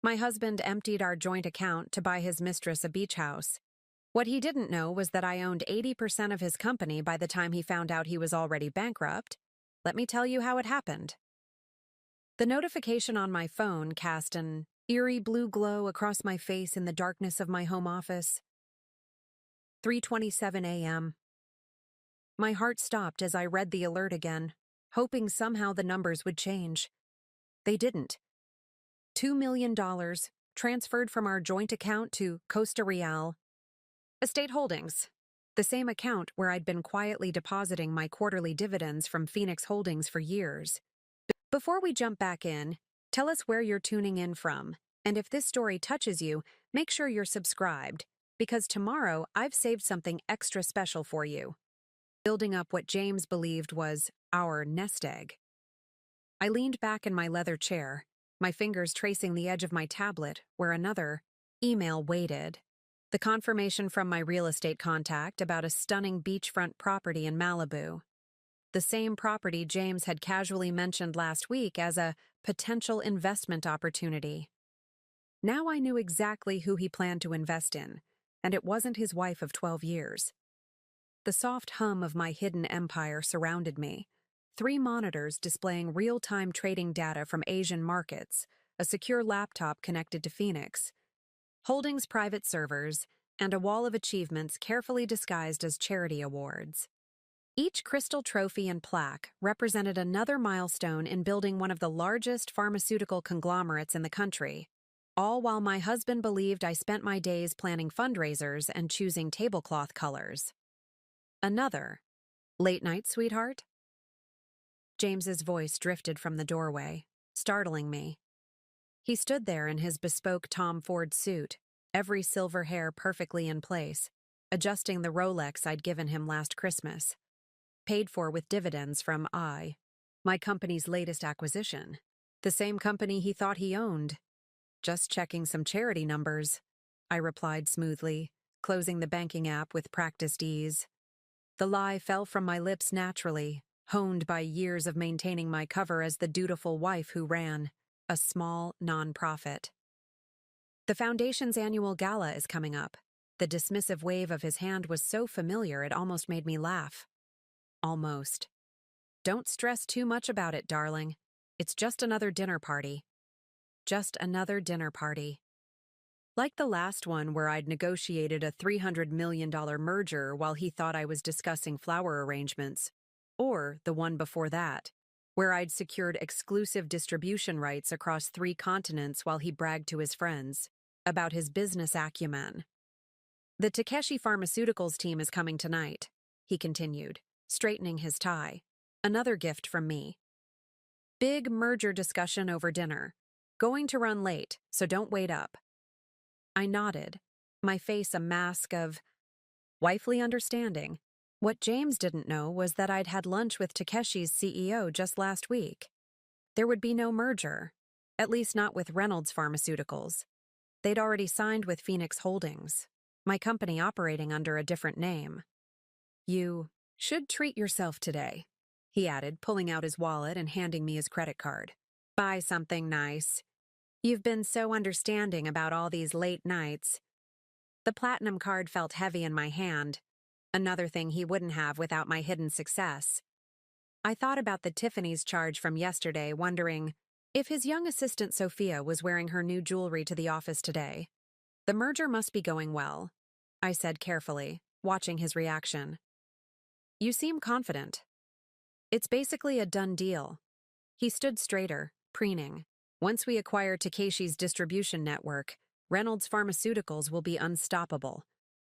My husband emptied our joint account to buy his mistress a beach house. What he didn't know was that I owned 80% of his company by the time he found out he was already bankrupt. Let me tell you how it happened. The notification on my phone cast an eerie blue glow across my face in the darkness of my home office. 3:27 a.m. My heart stopped as I read the alert again, hoping somehow the numbers would change. They didn't. $2 million transferred from our joint account to Costa Real Estate Holdings, the same account where I'd been quietly depositing my quarterly dividends from Phoenix Holdings for years. Before we jump back in, tell us where you're tuning in from, and if this story touches you, make sure you're subscribed, because tomorrow I've saved something extra special for you. Building up what James believed was our nest egg. I leaned back in my leather chair, my fingers tracing the edge of my tablet where another email waited. The confirmation from my real estate contact about a stunning beachfront property in Malibu. The same property James had casually mentioned last week as a potential investment opportunity. Now I knew exactly who he planned to invest in, and it wasn't his wife of 12 years. The soft hum of my hidden empire surrounded me. 3 monitors displaying real-time trading data from Asian markets, a secure laptop connected to Phoenix, Holdings private servers, and a wall of achievements carefully disguised as charity awards. Each crystal trophy and plaque represented another milestone in building one of the largest pharmaceutical conglomerates in the country, all while my husband believed I spent my days planning fundraisers and choosing tablecloth colors. Another late night, sweetheart? James's voice drifted from the doorway, startling me. He stood there in his bespoke Tom Ford suit, every silver hair perfectly in place, adjusting the Rolex I'd given him last Christmas. Paid for with dividends from my company's latest acquisition. The same company he thought he owned. Just checking some charity numbers, I replied smoothly, closing the banking app with practiced ease. The lie fell from my lips naturally, honed by years of maintaining my cover as the dutiful wife who ran a small nonprofit. The Foundation's annual gala is coming up. The dismissive wave of his hand was so familiar it almost made me laugh. Almost. Don't stress too much about it, darling. It's just another dinner party. Just another dinner party. Like the last one where I'd negotiated a $300 million merger while he thought I was discussing flower arrangements. Or the one before that, where I'd secured exclusive distribution rights across 3 continents while he bragged to his friends about his business acumen. The Takeshi Pharmaceuticals team is coming tonight, he continued, straightening his tie. Another gift from me. Big merger discussion over dinner. Going to run late, so don't wait up. I nodded, my face a mask of wifely understanding. What James didn't know was that I'd had lunch with Takeshi's CEO just last week. There would be no merger, at least not with Reynolds Pharmaceuticals. They'd already signed with Phoenix Holdings, my company operating under a different name. You should treat yourself today, he added, pulling out his wallet and handing me his credit card. Buy something nice. You've been so understanding about all these late nights. The platinum card felt heavy in my hand. Another thing he wouldn't have without my hidden success. I thought about the Tiffany's charge from yesterday, wondering if his young assistant Sophia was wearing her new jewelry to the office today. The merger must be going well, I said carefully, watching his reaction. You seem confident. It's basically a done deal. He stood straighter, preening. Once we acquire Takeshi's distribution network, Reynolds Pharmaceuticals will be unstoppable.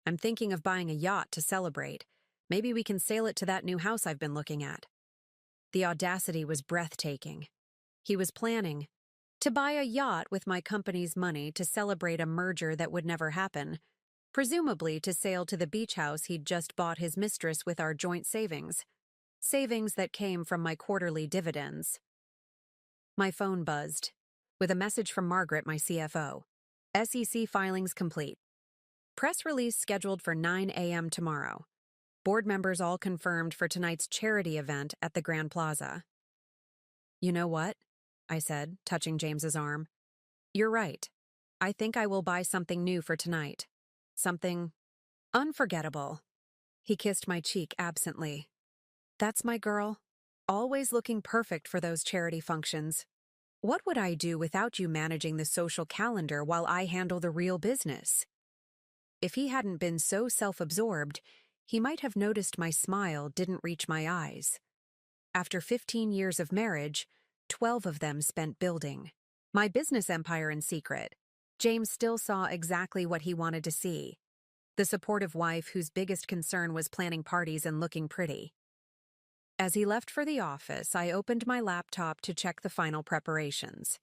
I'm thinking of buying a yacht to celebrate. Maybe we can sail it to that new house I've been looking at. The audacity was breathtaking. He was planning to buy a yacht with my company's money to celebrate a merger that would never happen, presumably to sail to the beach house he'd just bought his mistress with our joint savings. Savings that came from my quarterly dividends. My phone buzzed, with a message from Margaret, my CFO. SEC filings complete. Press release scheduled for 9 a.m. tomorrow. Board members all confirmed for tonight's charity event at the Grand Plaza. You know what? I said, touching James's arm. You're right. I think I will buy something new for tonight. Something unforgettable. He kissed my cheek absently. That's my girl. Always looking perfect for those charity functions. What would I do without you managing the social calendar while I handle the real business? If he hadn't been so self-absorbed, he might have noticed my smile didn't reach my eyes. After 15 years of marriage, 12 of them spent building my business empire in secret. James still saw exactly what he wanted to see. The supportive wife whose biggest concern was planning parties and looking pretty. As he left for the office, I opened my laptop to check the final preparations.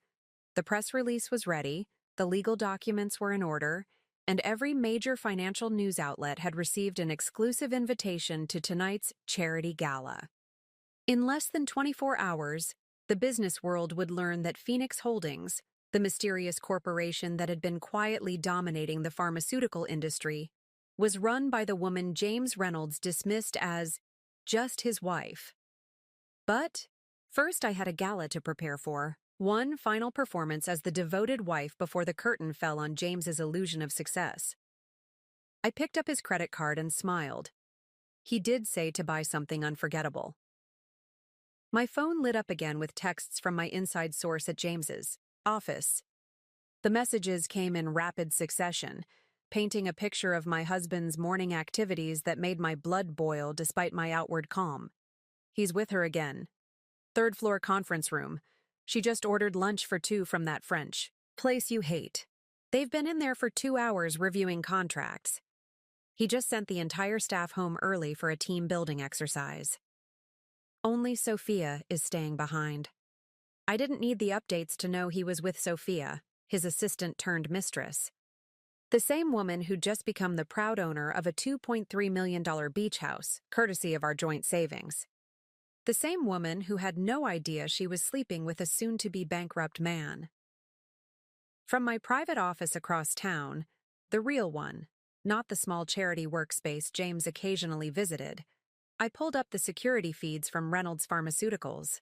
The press release was ready, the legal documents were in order, and every major financial news outlet had received an exclusive invitation to tonight's charity gala. In less than 24 hours, the business world would learn that Phoenix Holdings, the mysterious corporation that had been quietly dominating the pharmaceutical industry, was run by the woman James Reynolds dismissed as just his wife. But first I had a gala to prepare for, one final performance as the devoted wife before the curtain fell on James's illusion of success. I picked up his credit card and smiled. He did say to buy something unforgettable. My phone lit up again with texts from my inside source at James's office. The messages came in rapid succession, painting a picture of my husband's morning activities that made my blood boil despite my outward calm. He's with her again. Third floor conference room. She just ordered lunch for 2 from that French place you hate. They've been in there for 2 hours reviewing contracts. He just sent the entire staff home early for a team building exercise. Only Sophia is staying behind. I didn't need the updates to know he was with Sophia, his assistant turned mistress. The same woman who'd just become the proud owner of a $2.3 million beach house, courtesy of our joint savings. The same woman who had no idea she was sleeping with a soon-to-be bankrupt man. From my private office across town, the real one, not the small charity workspace James occasionally visited, I pulled up the security feeds from Reynolds Pharmaceuticals.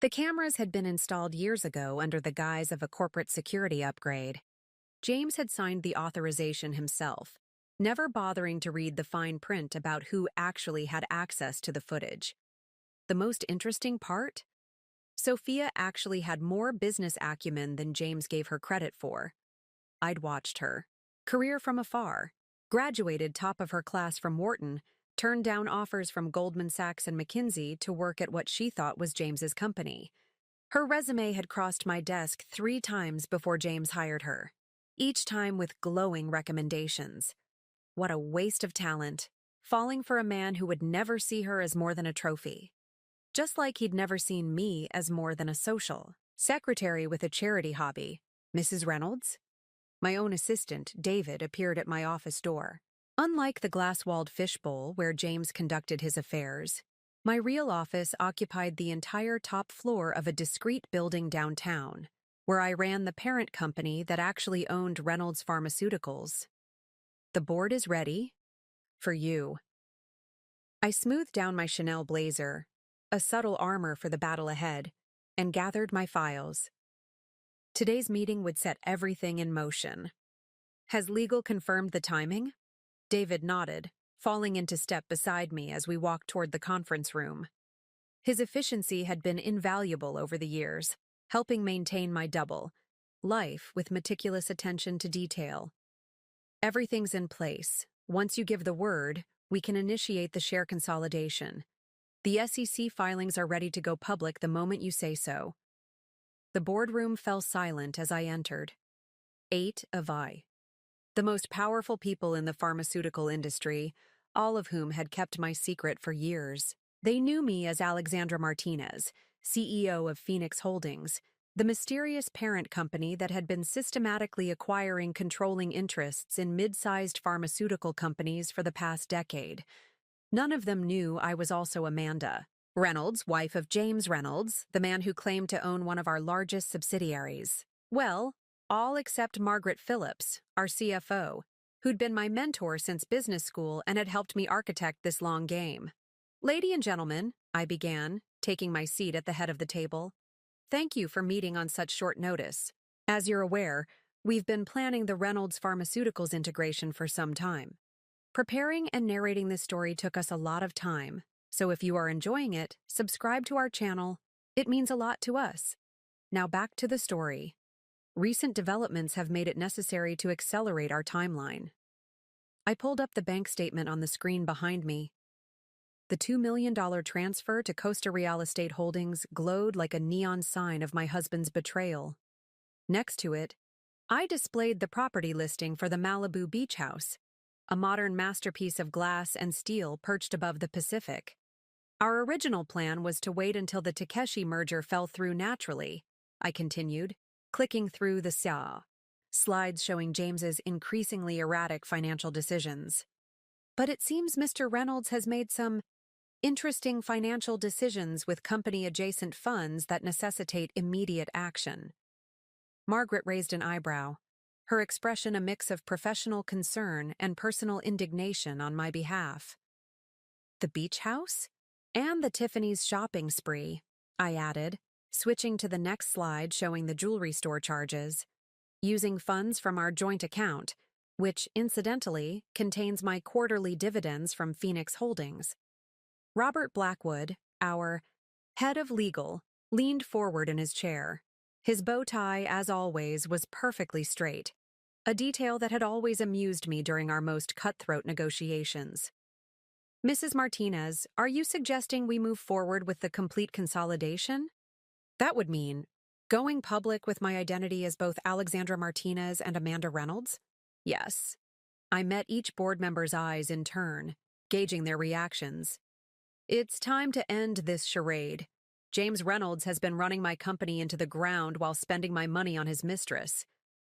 The cameras had been installed years ago under the guise of a corporate security upgrade. James had signed the authorization himself, never bothering to read the fine print about who actually had access to the footage. The most interesting part? Sophia actually had more business acumen than James gave her credit for. I'd watched her. Career from afar. Graduated top of her class from Wharton, turned down offers from Goldman Sachs and McKinsey to work at what she thought was James's company. Her resume had crossed my desk 3 times before James hired her, each time with glowing recommendations. What a waste of talent, falling for a man who would never see her as more than a trophy. Just like he'd never seen me as more than a social secretary with a charity hobby. Mrs. Reynolds? My own assistant, David, appeared at my office door. Unlike the glass-walled fishbowl where James conducted his affairs, my real office occupied the entire top floor of a discreet building downtown, where I ran the parent company that actually owned Reynolds Pharmaceuticals. The board is ready. For you. I smoothed down my Chanel blazer, a subtle armor for the battle ahead, and gathered my files. Today's meeting would set everything in motion. Has legal confirmed the timing? David nodded, falling into step beside me as we walked toward the conference room. His efficiency had been invaluable over the years, helping maintain my double life with meticulous attention to detail. Everything's in place. Once you give the word, we can initiate the share consolidation. The SEC filings are ready to go public the moment you say so. The boardroom fell silent as I entered. 8 of I. The most powerful people in the pharmaceutical industry, all of whom had kept my secret for years. They knew me as Alexandra Martinez, CEO of Phoenix Holdings, the mysterious parent company that had been systematically acquiring controlling interests in mid-sized pharmaceutical companies for the past decade. None of them knew I was also Amanda Reynolds, wife of James Reynolds, the man who claimed to own one of our largest subsidiaries. Well, all except Margaret Phillips, our CFO, who'd been my mentor since business school and had helped me architect this long game. Lady and gentlemen, I began, taking my seat at the head of the table. Thank you for meeting on such short notice. As you're aware, We've been planning the Reynolds Pharmaceuticals integration for some time. Preparing and narrating this story took us a lot of time, so if you are enjoying it, subscribe to our channel. It means a lot to us. Now back to the story. Recent developments have made it necessary to accelerate our timeline. I pulled up the bank statement on the screen behind me. The $2 million transfer to Costa Real Estate Holdings glowed like a neon sign of my husband's betrayal. Next to it, I displayed the property listing for the Malibu Beach House, a modern masterpiece of glass and steel perched above the Pacific. Our original plan was to wait until the Takeshi merger fell through naturally, I continued, clicking through the slides showing James's increasingly erratic financial decisions. But it seems Mr. Reynolds has made some interesting financial decisions with company-adjacent funds that necessitate immediate action. Margaret raised an eyebrow, her expression a mix of professional concern and personal indignation on my behalf. The beach house? And the Tiffany's shopping spree, I added, switching to the next slide showing the jewelry store charges. Using funds from our joint account, which, incidentally, contains my quarterly dividends from Phoenix Holdings. Robert Blackwood, our head of legal, leaned forward in his chair. His bow tie, as always, was perfectly straight, a detail that had always amused me during our most cutthroat negotiations. Mrs. Martinez, are you suggesting we move forward with the complete consolidation? That would mean going public with my identity as both Alexandra Martinez and Amanda Reynolds? Yes. I met each board member's eyes in turn, gauging their reactions. It's time to end this charade. James Reynolds has been running my company into the ground while spending my money on his mistress.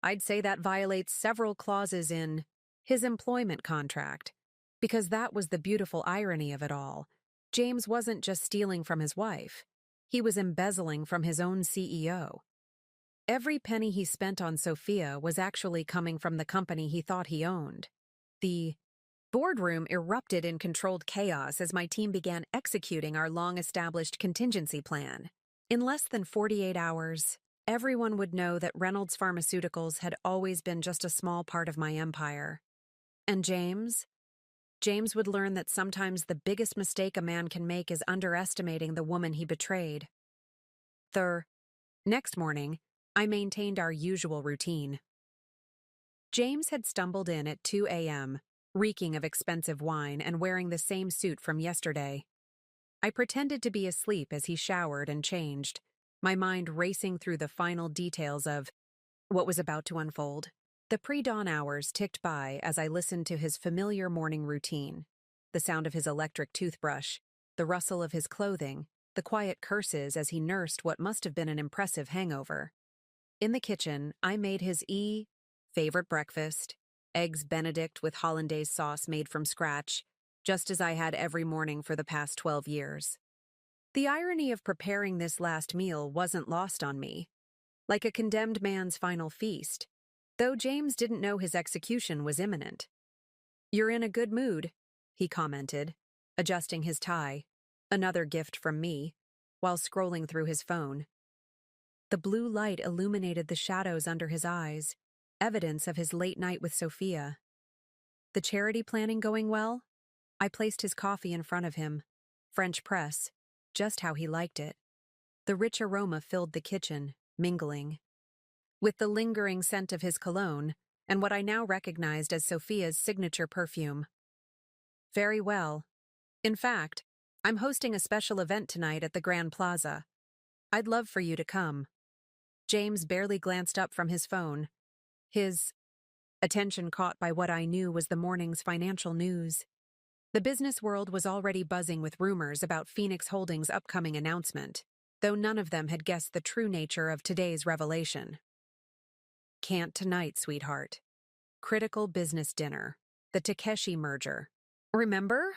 I'd say that violates several clauses in his employment contract. Because that was the beautiful irony of it all. James wasn't just stealing from his wife. He was embezzling from his own CEO. Every penny he spent on Sophia was actually coming from the company he thought he owned. The boardroom erupted in controlled chaos as my team began executing our long-established contingency plan. In less than 48 hours, everyone would know that Reynolds Pharmaceuticals had always been just a small part of my empire. And James would learn that sometimes the biggest mistake a man can make is underestimating the woman he betrayed. Next morning, I maintained our usual routine. James had stumbled in at 2 a.m., reeking of expensive wine and wearing the same suit from yesterday. I pretended to be asleep as he showered and changed, my mind racing through the final details of what was about to unfold. The pre-dawn hours ticked by as I listened to his familiar morning routine, the sound of his electric toothbrush, the rustle of his clothing, the quiet curses as he nursed what must have been an impressive hangover. In the kitchen, I made his favorite breakfast, eggs Benedict with hollandaise sauce made from scratch, just as I had every morning for the past 12 years. The irony of preparing this last meal wasn't lost on me. Like a condemned man's final feast, though James didn't know his execution was imminent. "You're in a good mood," he commented, adjusting his tie, another gift from me, while scrolling through his phone. The blue light illuminated the shadows under his eyes, evidence of his late night with Sophia. The charity planning going well? I placed his coffee in front of him, French press, just how he liked it. The rich aroma filled the kitchen, mingling with the lingering scent of his cologne and what I now recognized as Sophia's signature perfume. Very well. In fact, I'm hosting a special event tonight at the Grand Plaza. I'd love for you to come. James barely glanced up from his phone, his attention caught by what I knew was the morning's financial news. The business world was already buzzing with rumors about Phoenix Holdings' upcoming announcement, though none of them had guessed the true nature of today's revelation. Can't tonight, sweetheart. Critical business dinner. The Takeshi merger. Remember?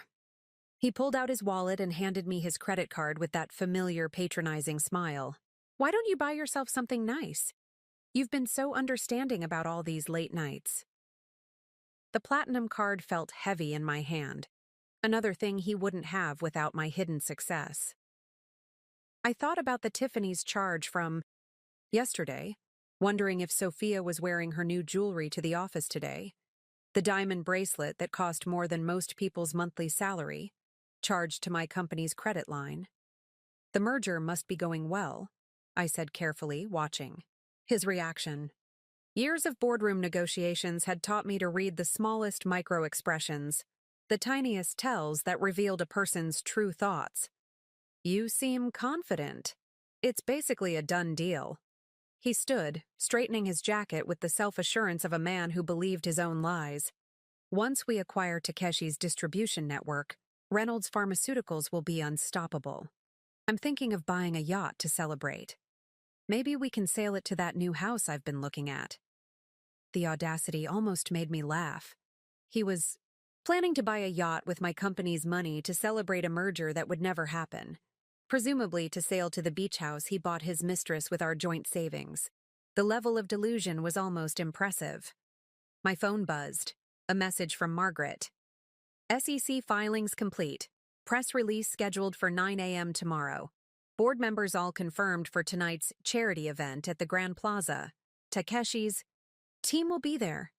He pulled out his wallet and handed me his credit card with that familiar patronizing smile. Why don't you buy yourself something nice? You've been so understanding about all these late nights. The platinum card felt heavy in my hand, another thing he wouldn't have without my hidden success. I thought about the Tiffany's charge from yesterday, wondering if Sophia was wearing her new jewelry to the office today. The diamond bracelet that cost more than most people's monthly salary, charged to my company's credit line. The merger must be going well, I said carefully, watching his reaction. Years of boardroom negotiations had taught me to read the smallest micro-expressions, the tiniest tells that revealed a person's true thoughts. You seem confident. It's basically a done deal. He stood, straightening his jacket with the self-assurance of a man who believed his own lies. Once we acquire Takeshi's distribution network, Reynolds Pharmaceuticals will be unstoppable. I'm thinking of buying a yacht to celebrate. Maybe we can sail it to that new house I've been looking at. The audacity almost made me laugh. He was planning to buy a yacht with my company's money to celebrate a merger that would never happen. Presumably to sail to the beach house he bought his mistress with our joint savings. The level of delusion was almost impressive. My phone buzzed. A message from Margaret. SEC filings complete. Press release scheduled for 9 a.m. tomorrow. Board members all confirmed for tonight's charity event at the Grand Plaza. Takeshi's team will be there.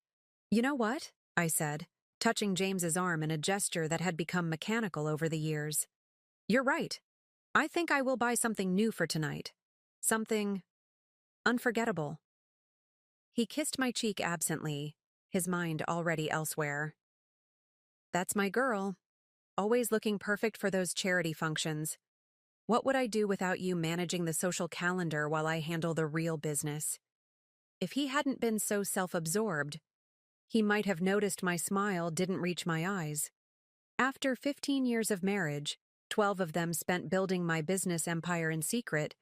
You know what? I said, touching James's arm in a gesture that had become mechanical over the years. You're right. I think I will buy something new for tonight. Something unforgettable. He kissed my cheek absently, his mind already elsewhere. That's my girl. Always looking perfect for those charity functions. What would I do without you managing the social calendar while I handle the real business? If he hadn't been so self-absorbed, he might have noticed my smile didn't reach my eyes. After 15 years of marriage, 12 of them spent building my business empire in secret,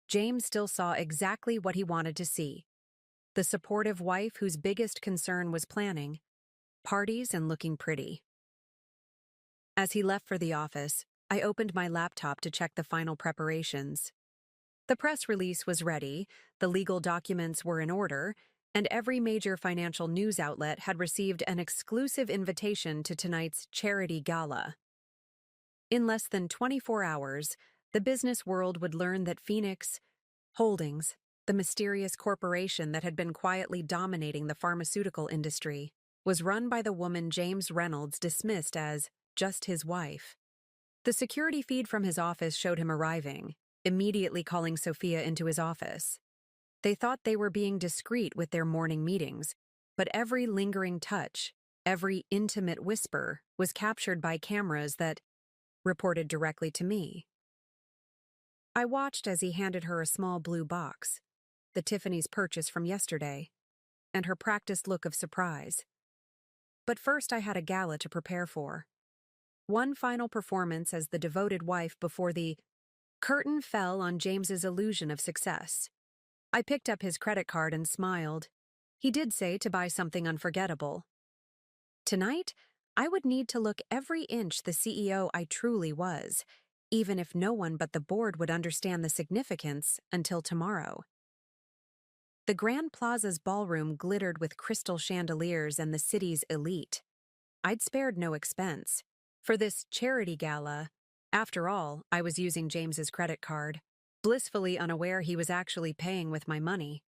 James still saw exactly what he wanted to see. The supportive wife whose biggest concern was planning, parties and looking pretty. As he left for the office, I opened my laptop to check the final preparations. The press release was ready, the legal documents were in order, and every major financial news outlet had received an exclusive invitation to tonight's charity gala. In less than 24 hours, the business world would learn that Phoenix Holdings, the mysterious corporation that had been quietly dominating the pharmaceutical industry, was run by the woman James Reynolds dismissed as just his wife. The security feed from his office showed him arriving, immediately calling Sophia into his office. They thought they were being discreet with their morning meetings, but every lingering touch, every intimate whisper was captured by cameras that reported directly to me. I watched as he handed her a small blue box, the Tiffany's purchase from yesterday, and her practiced look of surprise. But first I had a gala to prepare for. One final performance as the devoted wife before the curtain fell on James's illusion of success. I picked up his credit card and smiled. He did say to buy something unforgettable. Tonight, I would need to look every inch the CEO I truly was, even if no one but the board would understand the significance until tomorrow. The Grand Plaza's ballroom glittered with crystal chandeliers and the city's elite. I'd spared no expense. For this charity gala, after all, I was using James's credit card, blissfully unaware he was actually paying with my money.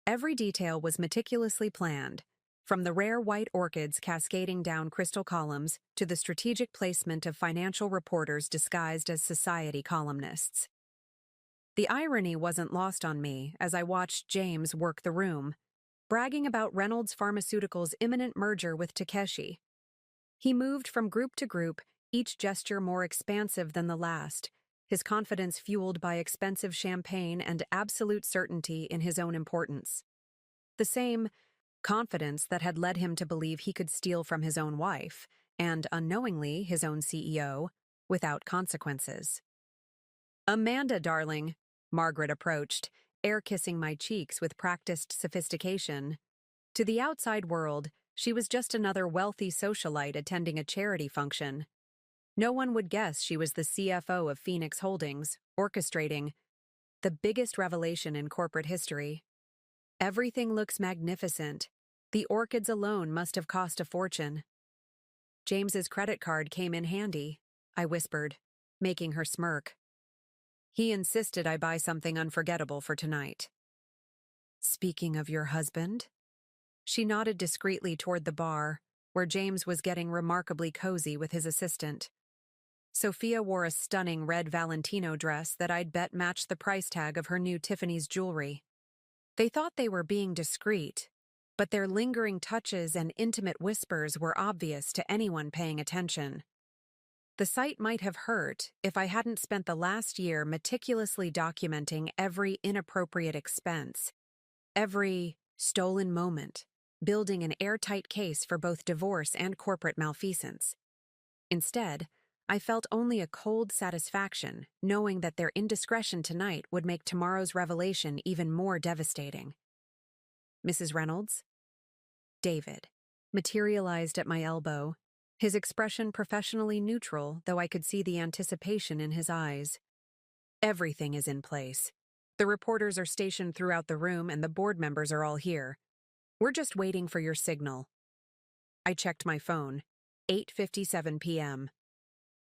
Every detail was meticulously planned, from the rare white orchids cascading down crystal columns to the strategic placement of financial reporters disguised as society columnists. The irony wasn't lost on me as I watched James work the room, bragging about Reynolds Pharmaceuticals' imminent merger with Takeshi. He moved from group to group, each gesture more expansive than the last, his confidence fueled by expensive champagne and absolute certainty in his own importance. The same confidence that had led him to believe he could steal from his own wife, and unknowingly his own CEO, without consequences. "Amanda, darling," Margaret approached, air-kissing my cheeks with practiced sophistication. To the outside world, she was just another wealthy socialite attending a charity function. No one would guess she was the CFO of Phoenix Holdings, orchestrating the biggest revelation in corporate history. Everything looks magnificent. The orchids alone must have cost a fortune. James's credit card came in handy, I whispered, making her smirk. He insisted I buy something unforgettable for tonight. Speaking of your husband? She nodded discreetly toward the bar, where James was getting remarkably cozy with his assistant. Sophia wore a stunning red Valentino dress that I'd bet matched the price tag of her new Tiffany's jewelry. They thought they were being discreet, but their lingering touches and intimate whispers were obvious to anyone paying attention. The sight might have hurt if I hadn't spent the last year meticulously documenting every inappropriate expense, every stolen moment, building an airtight case for both divorce and corporate malfeasance. Instead, I felt only a cold satisfaction knowing that their indiscretion tonight would make tomorrow's revelation even more devastating. Mrs. Reynolds? David materialized at my elbow, his expression professionally neutral, though I could see the anticipation in his eyes. Everything is in place. The reporters are stationed throughout the room and the board members are all here. We're just waiting for your signal. I checked my phone. 8:57 p.m.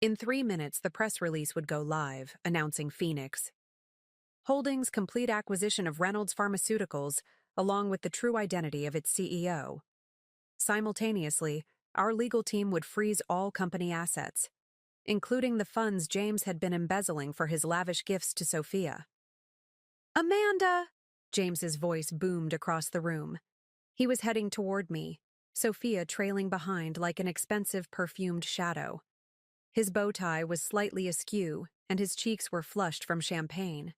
In 3 minutes, the press release would go live, announcing Phoenix Holdings' complete acquisition of Reynolds Pharmaceuticals, along with the true identity of its CEO. Simultaneously, our legal team would freeze all company assets, including the funds James had been embezzling for his lavish gifts to Sophia. Amanda! James's voice boomed across the room. He was heading toward me, Sophia trailing behind like an expensive perfumed shadow. His bow tie was slightly askew, and his cheeks were flushed from champagne.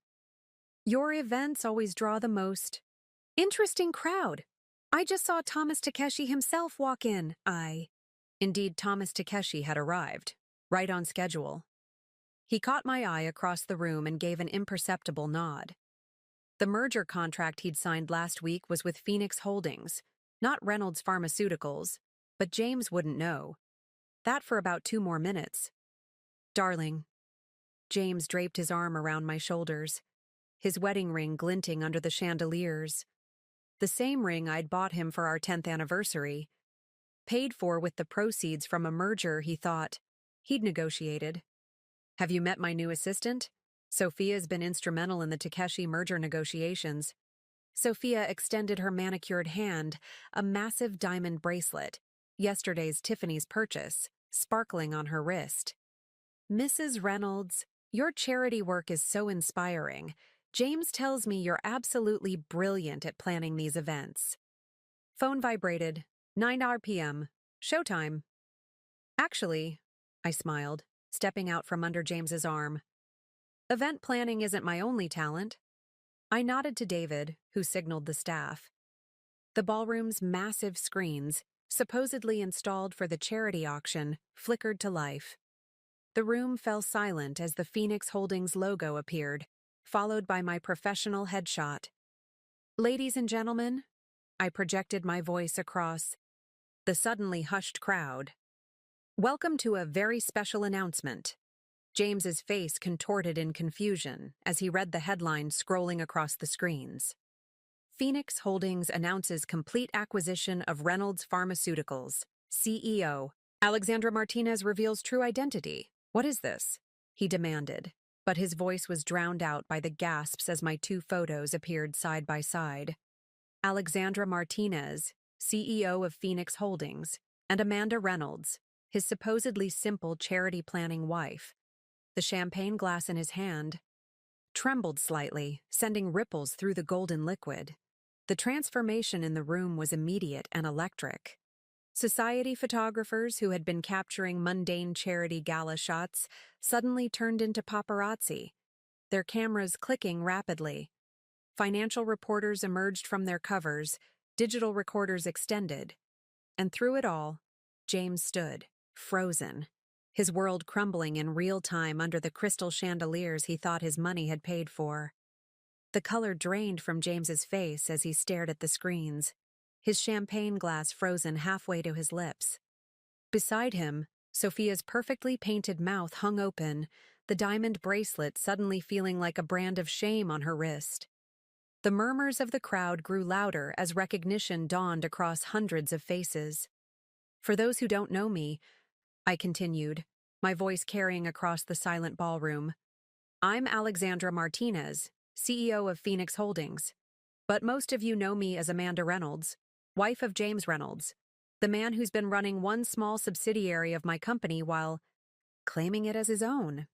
Your events always draw the most interesting crowd. I just saw Thomas Takeshi himself walk in. Indeed, Thomas Takeshi had arrived, right on schedule. He caught my eye across the room and gave an imperceptible nod. The merger contract he'd signed last week was with Phoenix Holdings, not Reynolds Pharmaceuticals, but James wouldn't know. That for about 2 more minutes. Darling. James draped his arm around my shoulders, his wedding ring glinting under the chandeliers. The same ring I'd bought him for our 10th anniversary, paid for with the proceeds from a merger he thought he'd negotiated. Have you met my new assistant? Sophia's been instrumental in the Takeshi merger negotiations. Sophia extended her manicured hand, a massive diamond bracelet, yesterday's Tiffany's purchase, sparkling on her wrist. Mrs. Reynolds, your charity work is so inspiring. James tells me you're absolutely brilliant at planning these events. Phone vibrated. 9 p.m. Showtime. Actually, I smiled, stepping out from under James's arm. Event planning isn't my only talent. I nodded to David, who signaled the staff. The ballroom's massive screens, supposedly installed for the charity auction, flickered to life. The room fell silent as the Phoenix Holdings logo appeared, followed by my professional headshot. Ladies and gentlemen, I projected my voice across the suddenly hushed crowd. Welcome to a very special announcement. James's face contorted in confusion as he read the headline scrolling across the screens. Phoenix Holdings announces complete acquisition of Reynolds Pharmaceuticals. CEO. Alexandra Martinez reveals true identity. What is this? He demanded, but his voice was drowned out by the gasps as my 2 photos appeared side by side. Alexandra Martinez, CEO of Phoenix Holdings, and Amanda Reynolds, his supposedly simple charity planning wife. The champagne glass in his hand trembled slightly, sending ripples through the golden liquid. The transformation in the room was immediate and electric. Society photographers who had been capturing mundane charity gala shots suddenly turned into paparazzi, their cameras clicking rapidly. Financial reporters emerged from their covers, digital recorders extended. And through it all, James stood, frozen, his world crumbling in real time under the crystal chandeliers he thought his money had paid for. The color drained from James's face as he stared at the screens, his champagne glass frozen halfway to his lips. Beside him, Sophia's perfectly painted mouth hung open, the diamond bracelet suddenly feeling like a brand of shame on her wrist. The murmurs of the crowd grew louder as recognition dawned across hundreds of faces. For those who don't know me, I continued, my voice carrying across the silent ballroom, I'm Alexandra Martinez, CEO of Phoenix Holdings. But most of you know me as Amanda Reynolds, wife of James Reynolds, the man who's been running one small subsidiary of my company while claiming it as his own.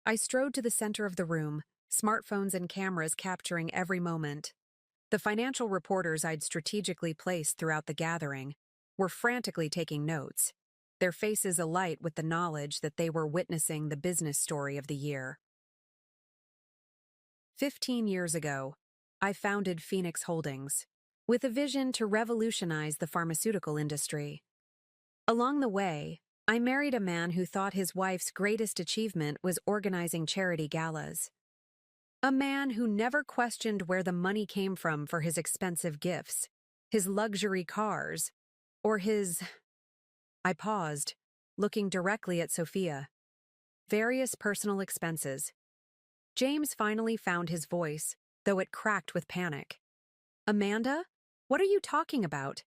I strode to the center of the room, smartphones and cameras capturing every moment. The financial reporters I'd strategically placed throughout the gathering were frantically taking notes, their faces alight with the knowledge that they were witnessing the business story of the year. 15 years ago, I founded Phoenix Holdings, with a vision to revolutionize the pharmaceutical industry. Along the way, I married a man who thought his wife's greatest achievement was organizing charity galas. A man who never questioned where the money came from for his expensive gifts, his luxury cars, or his... I paused, looking directly at Sophia. Various personal expenses. James finally found his voice, though it cracked with panic. Amanda? What are you talking about?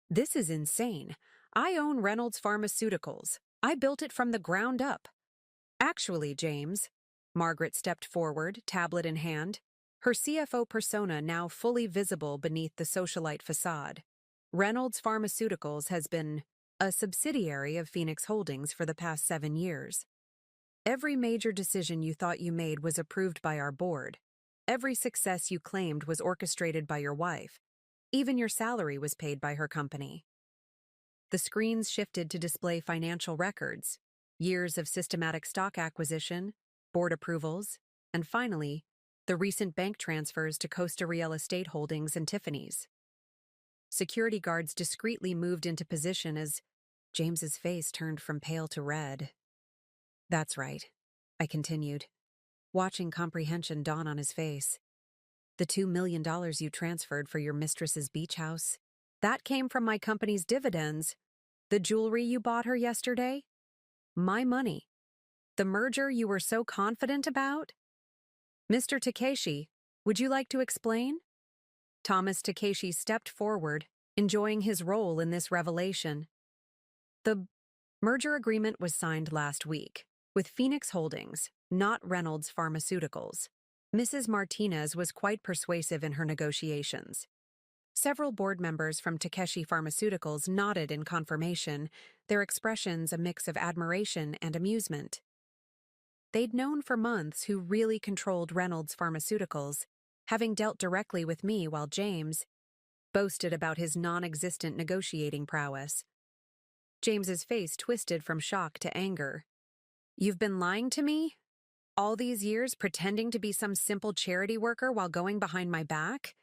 This is insane. I own Reynolds Pharmaceuticals. I built it from the ground up. Actually, James, Margaret stepped forward, tablet in hand, her CFO persona now fully visible beneath the socialite facade. Reynolds Pharmaceuticals has been a subsidiary of Phoenix Holdings for the past 7 years. Every major decision you thought you made was approved by our board. Every success you claimed was orchestrated by your wife. Even your salary was paid by her company. The screens shifted to display financial records, years of systematic stock acquisition, board approvals, and finally, the recent bank transfers to Costa Real Estate Holdings and Tiffany's. Security guards discreetly moved into position as James's face turned from pale to red. That's right, I continued, watching comprehension dawn on his face. The $2 million you transferred for your mistress's beach house, that came from my company's dividends. The jewelry you bought her yesterday? My money. The merger you were so confident about? Mr. Takeshi, would you like to explain? Thomas Takeshi stepped forward, enjoying his role in this revelation. The merger agreement was signed last week, with Phoenix Holdings, not Reynolds Pharmaceuticals. Mrs. Martinez was quite persuasive in her negotiations. Several board members from Takeshi Pharmaceuticals nodded in confirmation, their expressions a mix of admiration and amusement. They'd known for months who really controlled Reynolds Pharmaceuticals, having dealt directly with me while James boasted about his non-existent negotiating prowess. James's face twisted from shock to anger. You've been lying to me? All these years pretending to be some simple charity worker while going behind my back?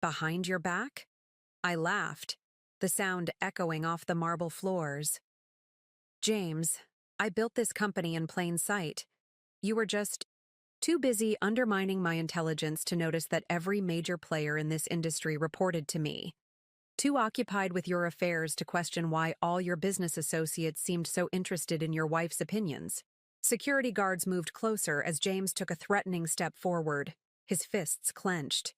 Behind your back? I laughed, the sound echoing off the marble floors. James, I built this company in plain sight. You were just too busy undermining my intelligence to notice that every major player in this industry reported to me. Too occupied with your affairs to question why all your business associates seemed so interested in your wife's opinions. Security guards moved closer as James took a threatening step forward, his fists clenched.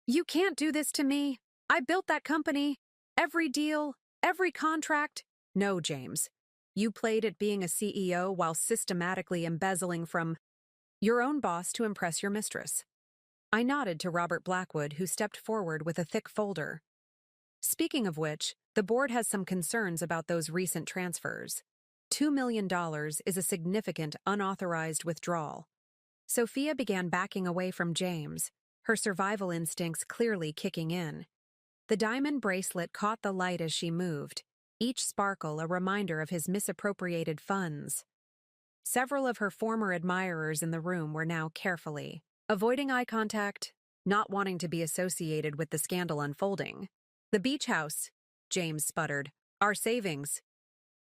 You can't do this to me. I built that company. Every deal, every contract. No, James. You played at being a CEO while systematically embezzling from your own boss to impress your mistress. I nodded to Robert Blackwood, who stepped forward with a thick folder. Speaking of which, the board has some concerns about those recent transfers. $2 million is a significant unauthorized withdrawal. Sophia began backing away from James, her survival instincts clearly kicking in. The diamond bracelet caught the light as she moved, each sparkle a reminder of his misappropriated funds. Several of her former admirers in the room were now carefully avoiding eye contact, not wanting to be associated with the scandal unfolding. The beach house, James sputtered. Our savings.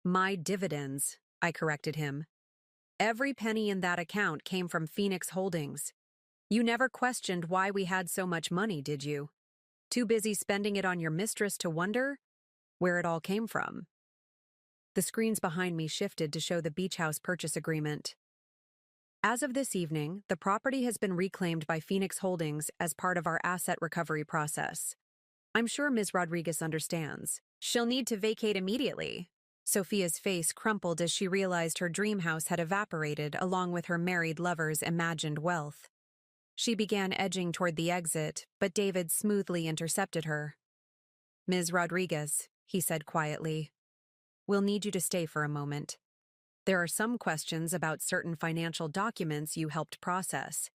My dividends, I corrected him. Every penny in that account came from Phoenix Holdings. You never questioned why we had so much money, did you? Too busy spending it on your mistress to wonder where it all came from. The screens behind me shifted to show the beach house purchase agreement. As of this evening, the property has been reclaimed by Phoenix Holdings as part of our asset recovery process. I'm sure Ms. Rodriguez understands. She'll need to vacate immediately. Sophia's face crumpled as she realized her dream house had evaporated along with her married lover's imagined wealth. She began edging toward the exit, but David smoothly intercepted her. "Ms. Rodriguez," he said quietly, "we'll need you to stay for a moment. There are some questions about certain financial documents you helped process."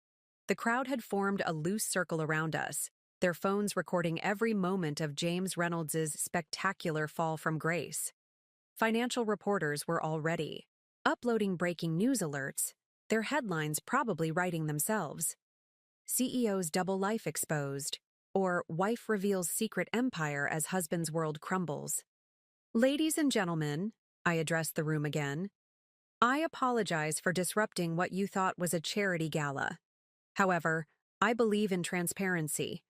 The crowd had formed a loose circle around us, their phones recording every moment of James Reynolds' spectacular fall from grace. Financial reporters were already uploading breaking news alerts, their headlines probably writing themselves. CEO's double life exposed, or wife reveals secret empire as husband's world crumbles. "Ladies and gentlemen," I addressed the room again, "I apologize for disrupting what you thought was a charity gala. However, I believe in transparency,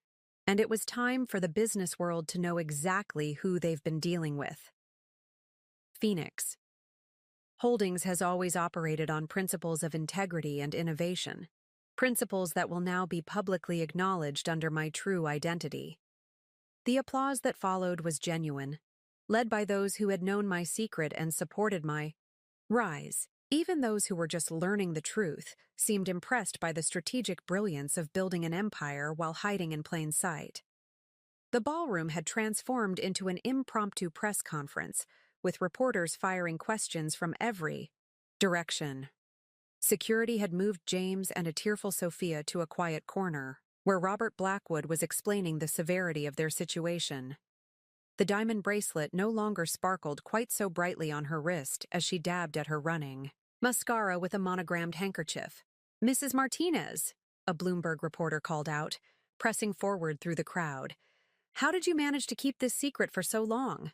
and it was time for the business world to know exactly who they've been dealing with." Phoenix Holdings has always operated on principles of integrity and innovation, principles that will now be publicly acknowledged under my true identity. The applause that followed was genuine, led by those who had known my secret and supported my rise. Even those who were just learning the truth seemed impressed by the strategic brilliance of building an empire while hiding in plain sight. The ballroom had transformed into an impromptu press conference, with reporters firing questions from every direction. Security had moved James and a tearful Sophia to a quiet corner, where Robert Blackwood was explaining the severity of their situation. The diamond bracelet no longer sparkled quite so brightly on her wrist as she dabbed at her running mascara with a monogrammed handkerchief. "Mrs. Martinez," a Bloomberg reporter called out, pressing forward through the crowd. "How did you manage to keep this secret for so long?"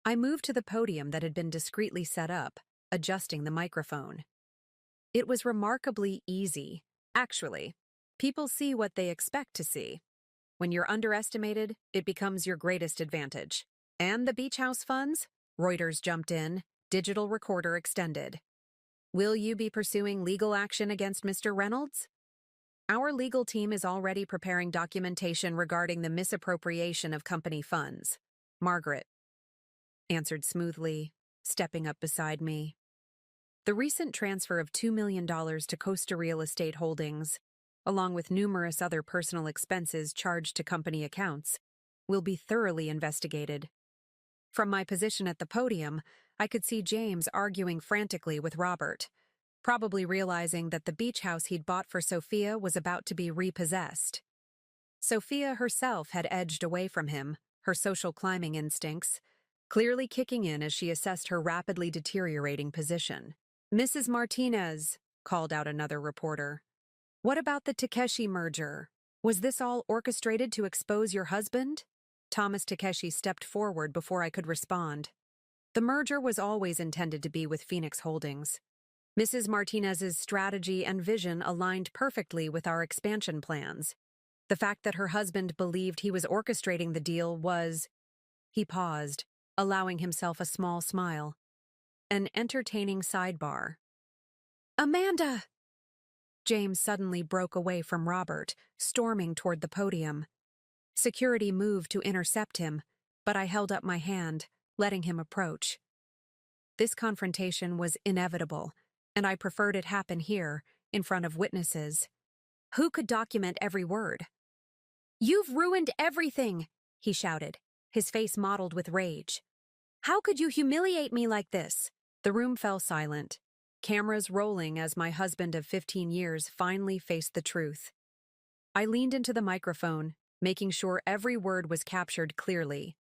I moved to the podium that had been discreetly set up, adjusting the microphone. It was remarkably easy. Actually, people see what they expect to see. When you're underestimated, it becomes your greatest advantage. "And the beach house funds?" Reuters jumped in, digital recorder extended. "Will you be pursuing legal action against Mr. Reynolds?" "Our legal team is already preparing documentation regarding the misappropriation of company funds," Margaret answered smoothly, stepping up beside me. "The recent transfer of $2 million to Costa Real Estate Holdings, along with numerous other personal expenses charged to company accounts, will be thoroughly investigated." From my position at the podium, I could see James arguing frantically with Robert, probably realizing that the beach house he'd bought for Sophia was about to be repossessed. Sophia herself had edged away from him, her social climbing instincts clearly kicking in as she assessed her rapidly deteriorating position. "Mrs. Martinez," called out another reporter, "what about the Takeshi merger? Was this all orchestrated to expose your husband?" Thomas Takeshi stepped forward before I could respond. "The merger was always intended to be with Phoenix Holdings. Mrs. Martinez's strategy and vision aligned perfectly with our expansion plans. The fact that her husband believed he was orchestrating the deal was—" He paused, allowing himself a small smile. "An entertaining sidebar." "Amanda!" James suddenly broke away from Robert, storming toward the podium. Security moved to intercept him, but I held up my hand, letting him approach. This confrontation was inevitable, and I preferred it happen here, in front of witnesses. Who could document every word? "You've ruined everything!" he shouted, his face mottled with rage. "How could you humiliate me like this?" The room fell silent, cameras rolling as my husband of 15 years finally faced the truth. I leaned into the microphone, making sure every word was captured clearly.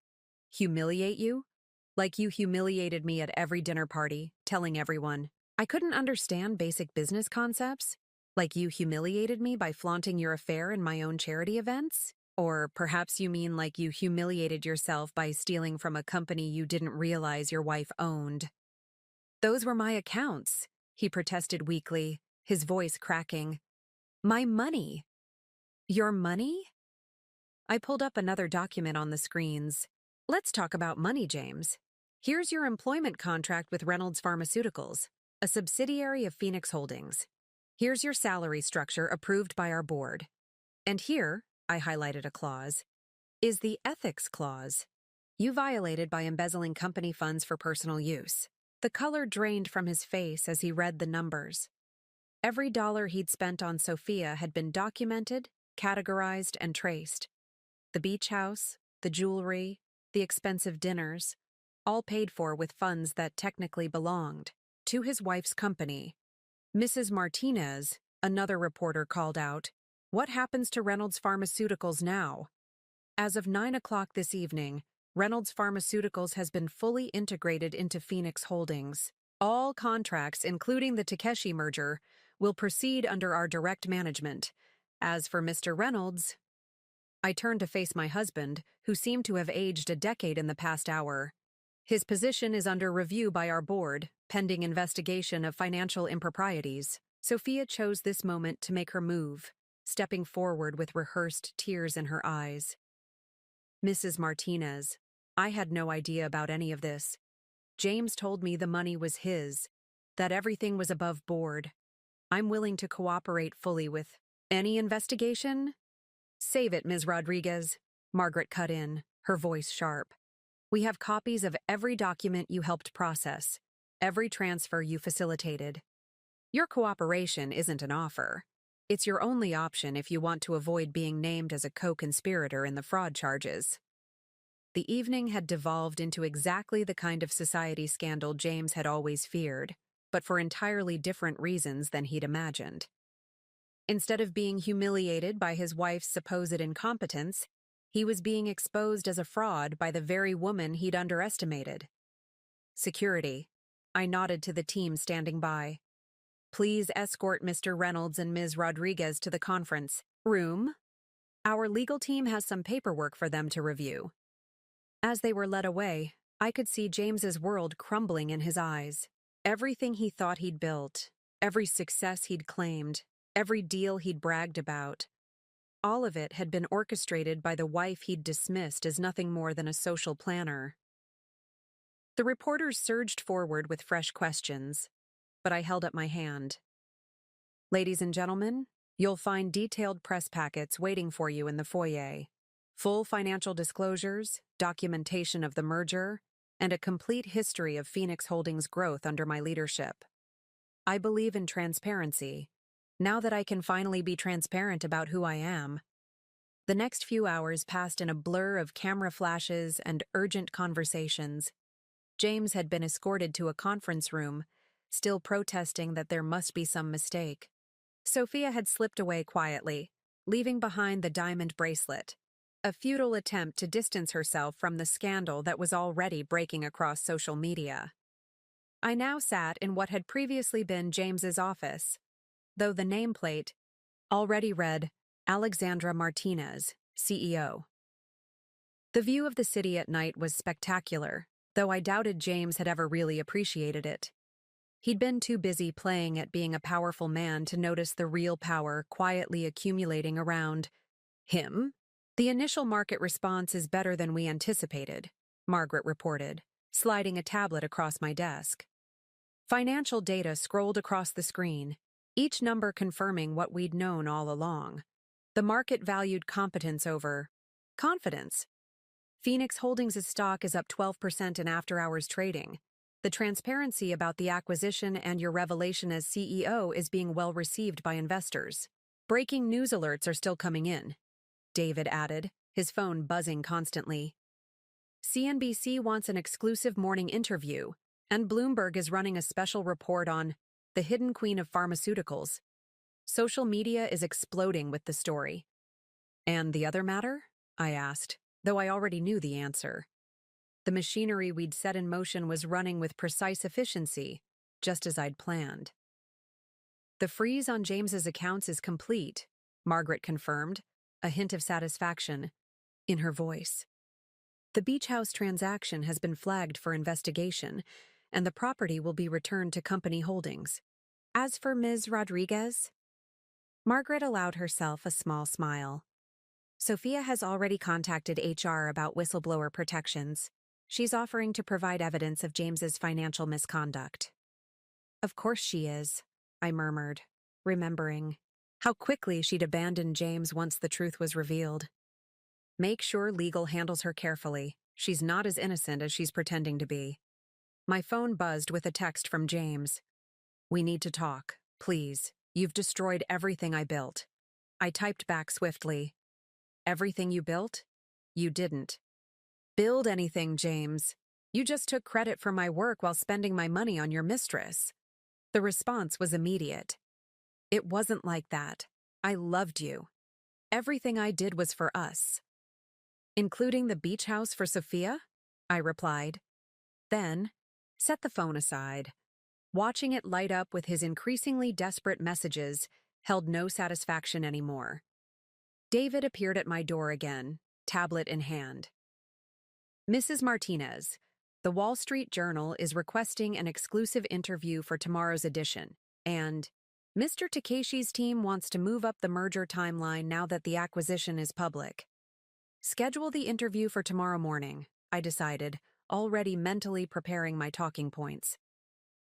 "Humiliate you? Like you humiliated me at every dinner party, telling everyone. I couldn't understand basic business concepts? Like you humiliated me by flaunting your affair in my own charity events? Or perhaps you mean like you humiliated yourself by stealing from a company you didn't realize your wife owned?" "Those were my accounts," he protested weakly, his voice cracking. "My money." "Your money?" I pulled up another document on the screens. "Let's talk about money, James. Here's your employment contract with Reynolds Pharmaceuticals, a subsidiary of Phoenix Holdings. Here's your salary structure approved by our board. And here," I highlighted a clause, "is the ethics clause. You violated by embezzling company funds for personal use." The color drained from his face as he read the numbers. Every dollar he'd spent on Sophia had been documented, categorized, and traced. The beach house, the jewelry, the expensive dinners, all paid for with funds that technically belonged to his wife's company. Mrs. Martinez, another reporter called out, "What happens to Reynolds Pharmaceuticals now?" As of 9 o'clock this evening, Reynolds Pharmaceuticals has been fully integrated into Phoenix Holdings. All contracts, including the Takeshi merger, will proceed under our direct management. As for Mr. Reynolds, I turned to face my husband, who seemed to have aged a decade in the past hour. His position is under review by our board, pending investigation of financial improprieties. Sophia chose this moment to make her move, stepping forward with rehearsed tears in her eyes. "Mrs. Martinez, I had no idea about any of this. James told me the money was his, that everything was above board. I'm willing to cooperate fully with any investigation." "Save it, Ms. Rodriguez," Margaret cut in, her voice sharp. "We have copies of every document you helped process, every transfer you facilitated. Your cooperation isn't an offer. It's your only option if you want to avoid being named as a co-conspirator in the fraud charges." The evening had devolved into exactly the kind of society scandal James had always feared, but for entirely different reasons than he'd imagined. Instead of being humiliated by his wife's supposed incompetence, he was being exposed as a fraud by the very woman he'd underestimated. "Security." I nodded to the team standing by. "Please escort Mr. Reynolds and Ms. Rodriguez to the conference room. Our legal team has some paperwork for them to review." As they were led away, I could see James's world crumbling in his eyes. Everything he thought he'd built, every success he'd claimed, every deal he'd bragged about, all of it had been orchestrated by the wife he'd dismissed as nothing more than a social planner. The reporters surged forward with fresh questions, but I held up my hand. "Ladies and gentlemen, you'll find detailed press packets waiting for you in the foyer. Full financial disclosures, documentation of the merger, and a complete history of Phoenix Holdings' growth under my leadership. I believe in transparency, now that I can finally be transparent about who I am." The next few hours passed in a blur of camera flashes and urgent conversations. James had been escorted to a conference room, still protesting that there must be some mistake. Sophia had slipped away quietly, leaving behind the diamond bracelet, a futile attempt to distance herself from the scandal that was already breaking across social media. I now sat in what had previously been James's office, though the nameplate already read Alexandra Martinez, CEO. The view of the city at night was spectacular, though I doubted James had ever really appreciated it. He'd been too busy playing at being a powerful man to notice the real power quietly accumulating around him. "The initial market response is better than we anticipated," Margaret reported, sliding a tablet across my desk. Financial data scrolled across the screen, each number confirming what we'd known all along. The market valued competence over confidence. Phoenix Holdings' stock is up 12% in after-hours trading. The transparency about the acquisition and your revelation as CEO is being well received by investors. Breaking news alerts are still coming in," David added, his phone buzzing constantly. "CNBC wants an exclusive morning interview, and Bloomberg is running a special report on the hidden queen of pharmaceuticals. Social media is exploding with the story." "And the other matter?" I asked, though I already knew the answer. The machinery we'd set in motion was running with precise efficiency, just as I'd planned. "The freeze on James's accounts is complete," Margaret confirmed, a hint of satisfaction in her voice. "The beach house transaction has been flagged for investigation, and the property will be returned to company holdings. As for Ms. Rodriguez?" Margaret allowed herself a small smile. "Sophia has already contacted HR about whistleblower protections. She's offering to provide evidence of James's financial misconduct." "Of course she is," I murmured, remembering how quickly she'd abandoned James once the truth was revealed. "Make sure legal handles her carefully. She's not as innocent as she's pretending to be." My phone buzzed with a text from James. "We need to talk, please. You've destroyed everything I built. I typed back swiftly. Everything you built? You didn't build anything, James. You just took credit for my work while spending my money on your mistress. The response was immediate. It wasn't like that. I loved you. Everything I did was for us. Including the beach house for Sophia? I replied. Then, set the phone aside. Watching it light up with his increasingly desperate messages held no satisfaction anymore. David appeared at my door again, tablet in hand. Mrs. Martinez, the Wall Street Journal is requesting an exclusive interview for tomorrow's edition, and Mr. Takeshi's team wants to move up the merger timeline now that the acquisition is public. Schedule the interview for tomorrow morning, I decided, already mentally preparing my talking points.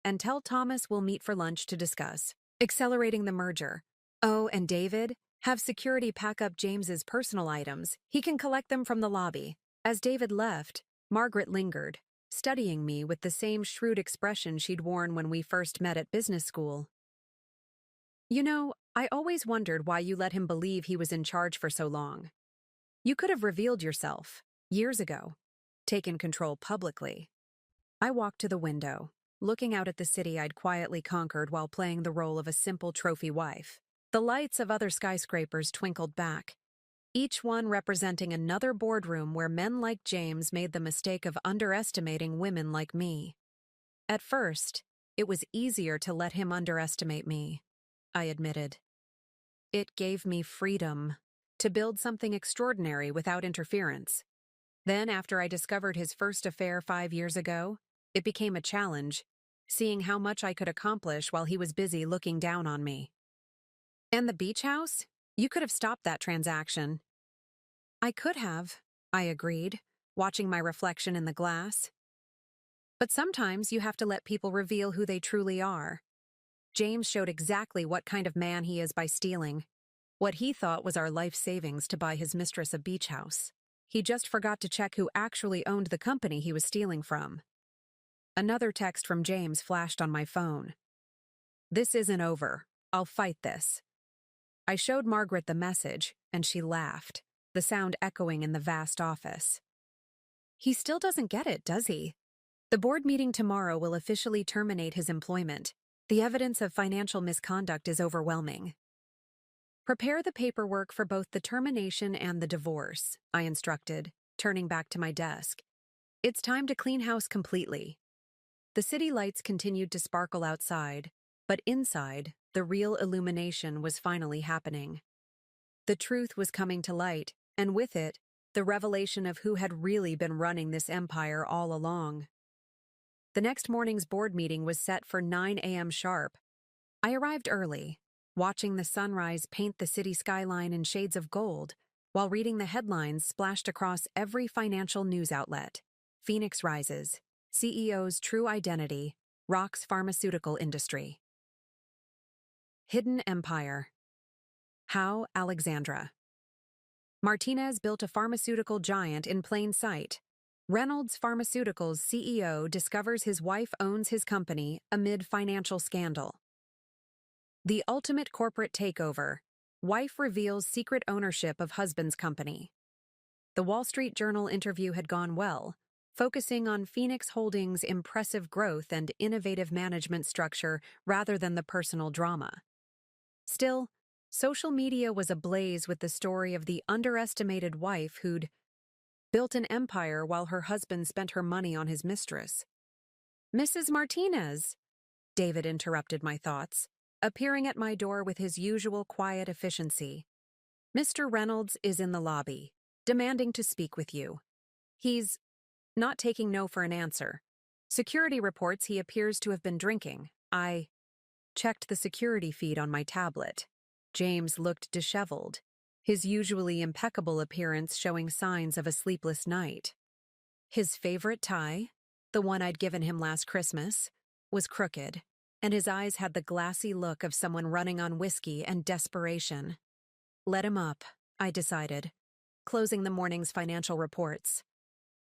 And tell Thomas we'll meet for lunch to discuss accelerating the merger. Oh, and David, have security pack up James's personal items. He can collect them from the lobby. As David left, Margaret lingered, studying me with the same shrewd expression she'd worn when we first met at business school. You know, I always wondered why you let him believe he was in charge for so long. You could have revealed yourself, years ago, taken control publicly. I walked to the window, looking out at the city I'd quietly conquered while playing the role of a simple trophy wife. The lights of other skyscrapers twinkled back, each one representing another boardroom where men like James made the mistake of underestimating women like me. At first, it was easier to let him underestimate me, I admitted. It gave me freedom to build something extraordinary without interference. Then, after I discovered his first affair 5 years ago, it became a challenge, seeing how much I could accomplish while he was busy looking down on me. And the beach house? You could have stopped that transaction. I could have, I agreed, watching my reflection in the glass. But sometimes you have to let people reveal who they truly are. James showed exactly what kind of man he is by stealing what he thought was our life savings to buy his mistress a beach house. He just forgot to check who actually owned the company he was stealing from. Another text from James flashed on my phone. This isn't over. I'll fight this. I showed Margaret the message, and she laughed, the sound echoing in the vast office. He still doesn't get it, does he? The board meeting tomorrow will officially terminate his employment. The evidence of financial misconduct is overwhelming. Prepare the paperwork for both the termination and the divorce, I instructed, turning back to my desk. It's time to clean house completely. The city lights continued to sparkle outside, but inside, the real illumination was finally happening. The truth was coming to light, and with it, the revelation of who had really been running this empire all along. The next morning's board meeting was set for 9 a.m. sharp. I arrived early, watching the sunrise paint the city skyline in shades of gold, while reading the headlines splashed across every financial news outlet. Phoenix rises. CEO's true identity rocks pharmaceutical industry. Hidden empire. How Alexandra. Martinez built a pharmaceutical giant in plain sight. Reynolds Pharmaceuticals CEO discovers his wife owns his company amid financial scandal. The ultimate corporate takeover. Wife reveals secret ownership of husband's company. The Wall Street Journal interview had gone well, focusing on Phoenix Holdings' impressive growth and innovative management structure rather than the personal drama. Still, social media was ablaze with the story of the underestimated wife who'd built an empire while her husband spent her money on his mistress. Mrs. Martinez, David interrupted my thoughts, appearing at my door with his usual quiet efficiency. Mr. Reynolds is in the lobby, demanding to speak with you. He's not taking no for an answer. Security reports he appears to have been drinking. I checked the security feed on my tablet. James looked disheveled, his usually impeccable appearance showing signs of a sleepless night. His favorite tie, the one I'd given him last Christmas, was crooked, and his eyes had the glassy look of someone running on whiskey and desperation. Let him up, I decided, closing the morning's financial reports.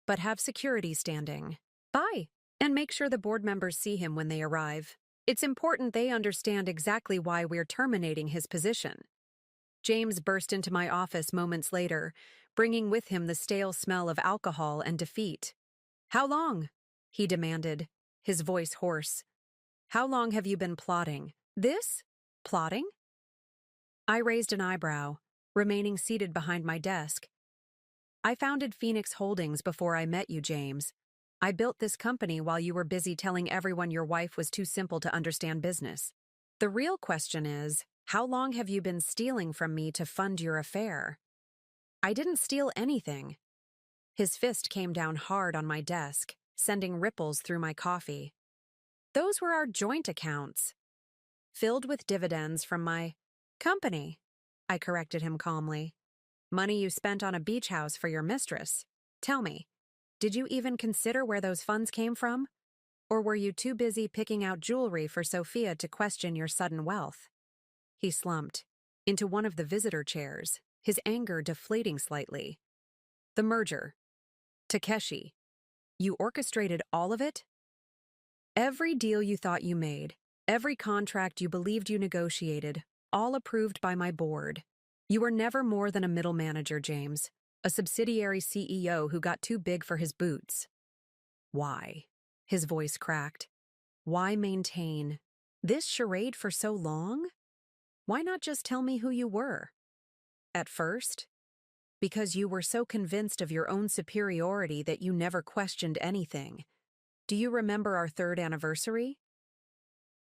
But have security standing by, and make sure the board members see him when they arrive. It's important they understand exactly why we're terminating his position. James burst into my office moments later, bringing with him the stale smell of alcohol and defeat. "How long?" he demanded, his voice hoarse. "How long have you been plotting this? Plotting?" I raised an eyebrow, remaining seated behind my desk. "I founded Phoenix Holdings before I met you, James. I built this company while you were busy telling everyone your wife was too simple to understand business. The real question is, how long have you been stealing from me to fund your affair?" "I didn't steal anything." His fist came down hard on my desk, sending ripples through my coffee. "Those were our joint accounts, filled with dividends from my company," I corrected him calmly. "Money you spent on a beach house for your mistress. Tell me, did you even consider where those funds came from? Or were you too busy picking out jewelry for Sophia to question your sudden wealth?" He slumped into one of the visitor chairs, his anger deflating slightly. "The merger. Takeshi. You orchestrated all of it? Every deal you thought you made, every contract you believed you negotiated, all approved by my board. You were never more than a middle manager, James, a subsidiary CEO who got too big for his boots." "Why?" His voice cracked. "Why maintain this charade for so long? Why not just tell me who you were?" "At first, because you were so convinced of your own superiority that you never questioned anything. Do you remember our 3rd anniversary?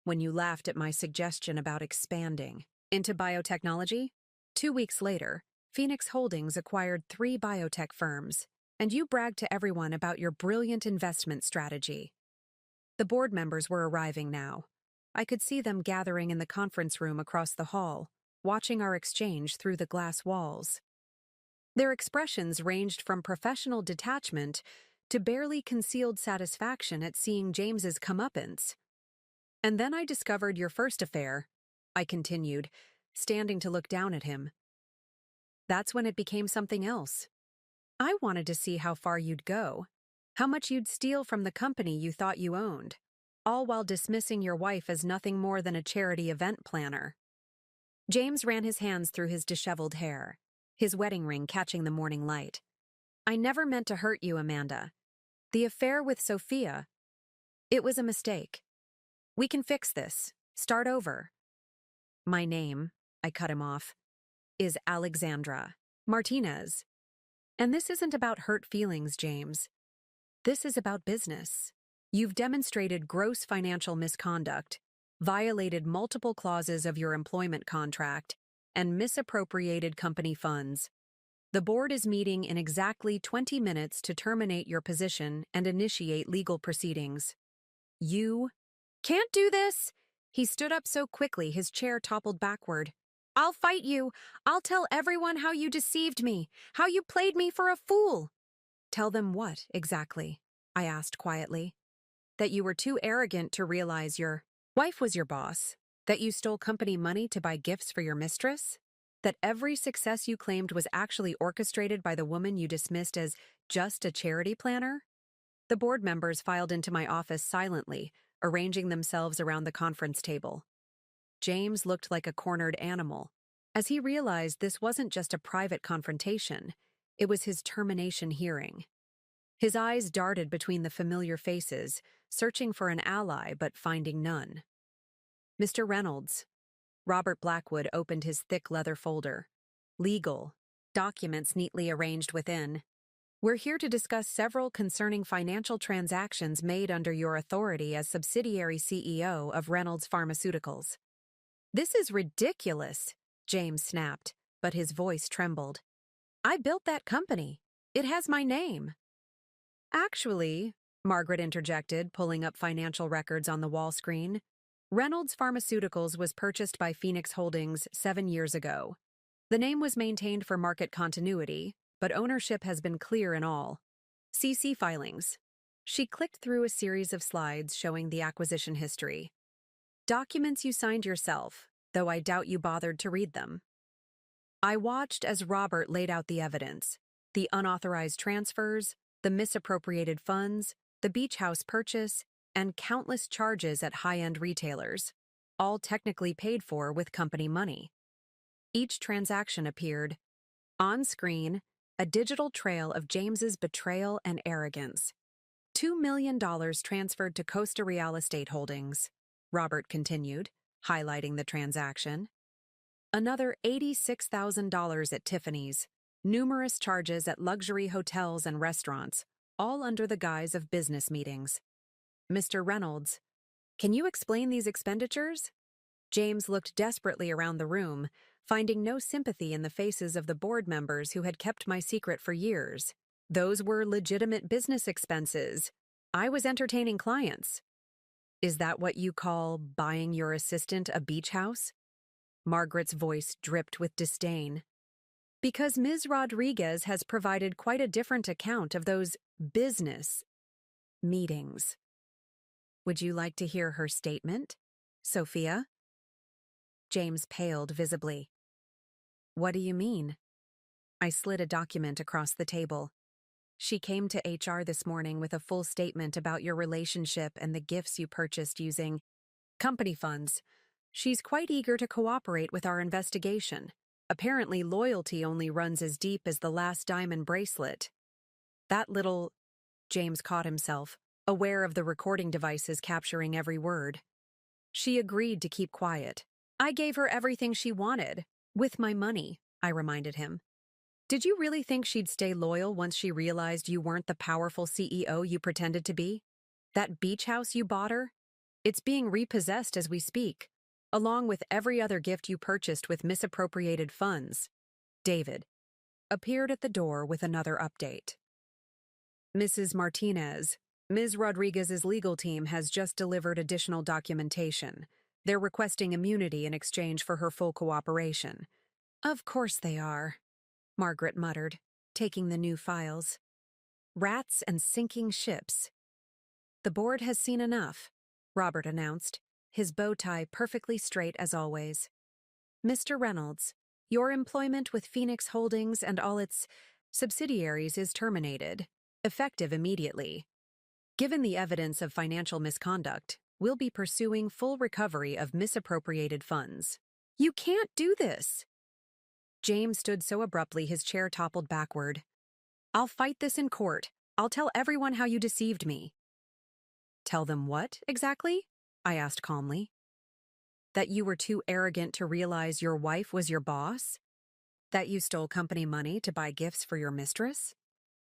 When you laughed at my suggestion about expanding into biotechnology? 2 weeks later, Phoenix Holdings acquired 3 biotech firms, and you bragged to everyone about your brilliant investment strategy." The board members were arriving now. I could see them gathering in the conference room across the hall, watching our exchange through the glass walls. Their expressions ranged from professional detachment to barely concealed satisfaction at seeing James's comeuppance. "And then I discovered your first affair," I continued, standing to look down at him. "That's when it became something else. I wanted to see how far you'd go, how much you'd steal from the company you thought you owned, all while dismissing your wife as nothing more than a charity event planner." James ran his hands through his disheveled hair, his wedding ring catching the morning light. "I never meant to hurt you, Amanda. The affair with Sophia, it was a mistake. We can fix this. Start over." "My name," I cut him off, "is Alexandra Martinez. And this isn't about hurt feelings, James. This is about business. You've demonstrated gross financial misconduct, violated multiple clauses of your employment contract, and misappropriated company funds. The board is meeting in exactly 20 minutes to terminate your position and initiate legal proceedings." "You can't do this!" He stood up so quickly his chair toppled backward. "I'll fight you. I'll tell everyone how you deceived me, how you played me for a fool." "Tell them what, exactly?" I asked quietly. "That you were too arrogant to realize your wife was your boss? That you stole company money to buy gifts for your mistress? That every success you claimed was actually orchestrated by the woman you dismissed as just a charity planner?" The board members filed into my office silently, arranging themselves around the conference table. James looked like a cornered animal, as he realized this wasn't just a private confrontation, it was his termination hearing. His eyes darted between the familiar faces, searching for an ally but finding none. "Mr. Reynolds." Robert Blackwood opened his thick leather folder. "Legal. Documents neatly arranged within. We're here to discuss several concerning financial transactions made under your authority as subsidiary CEO of Reynolds Pharmaceuticals." "This is ridiculous," James snapped, but his voice trembled. "I built that company. It has my name." "Actually," Margaret interjected, pulling up financial records on the wall screen, "Reynolds Pharmaceuticals was purchased by Phoenix Holdings 7 years ago. The name was maintained for market continuity, but ownership has been clear in all. CC filings." She clicked through a series of slides showing the acquisition history. "Documents you signed yourself, though I doubt you bothered to read them." I watched as Robert laid out the evidence: the unauthorized transfers, the misappropriated funds, the beach house purchase, and countless charges at high-end retailers, all technically paid for with company money. Each transaction appeared, on screen, a digital trail of James's betrayal and arrogance. $2 million transferred to Costa Real Estate Holdings, Robert continued, highlighting the transaction. Another $86,000 at Tiffany's, numerous charges at luxury hotels and restaurants, all under the guise of business meetings. Mr. Reynolds, can you explain these expenditures? James looked desperately around the room, finding no sympathy in the faces of the board members who had kept my secret for years. Those were legitimate business expenses. I was entertaining clients. Is that what you call buying your assistant a beach house? Margaret's voice dripped with disdain. Because Ms. Rodriguez has provided quite a different account of those business meetings. Would you like to hear her statement, Sophia? James paled visibly. What do you mean? I slid a document across the table. She came to HR this morning with a full statement about your relationship and the gifts you purchased using company funds. She's quite eager to cooperate with our investigation. Apparently, loyalty only runs as deep as the last diamond bracelet. That little... James caught himself, aware of the recording devices capturing every word. She agreed to keep quiet. I gave her everything she wanted. With my money, I reminded him. Did you really think she'd stay loyal once she realized you weren't the powerful CEO you pretended to be? That beach house you bought her? It's being repossessed as we speak, along with every other gift you purchased with misappropriated funds. David appeared at the door with another update. Mrs. Martinez, Ms. Rodriguez's legal team has just delivered additional documentation. They're requesting immunity in exchange for her full cooperation. Of course they are, Margaret muttered, taking the new files. Rats and sinking ships. The board has seen enough, Robert announced, his bow tie perfectly straight as always. Mr. Reynolds, your employment with Phoenix Holdings and all its subsidiaries is terminated, effective immediately. Given the evidence of financial misconduct, we'll be pursuing full recovery of misappropriated funds. You can't do this! James stood so abruptly his chair toppled backward. I'll fight this in court. I'll tell everyone how you deceived me. Tell them what, exactly? I asked calmly. That you were too arrogant to realize your wife was your boss? That you stole company money to buy gifts for your mistress?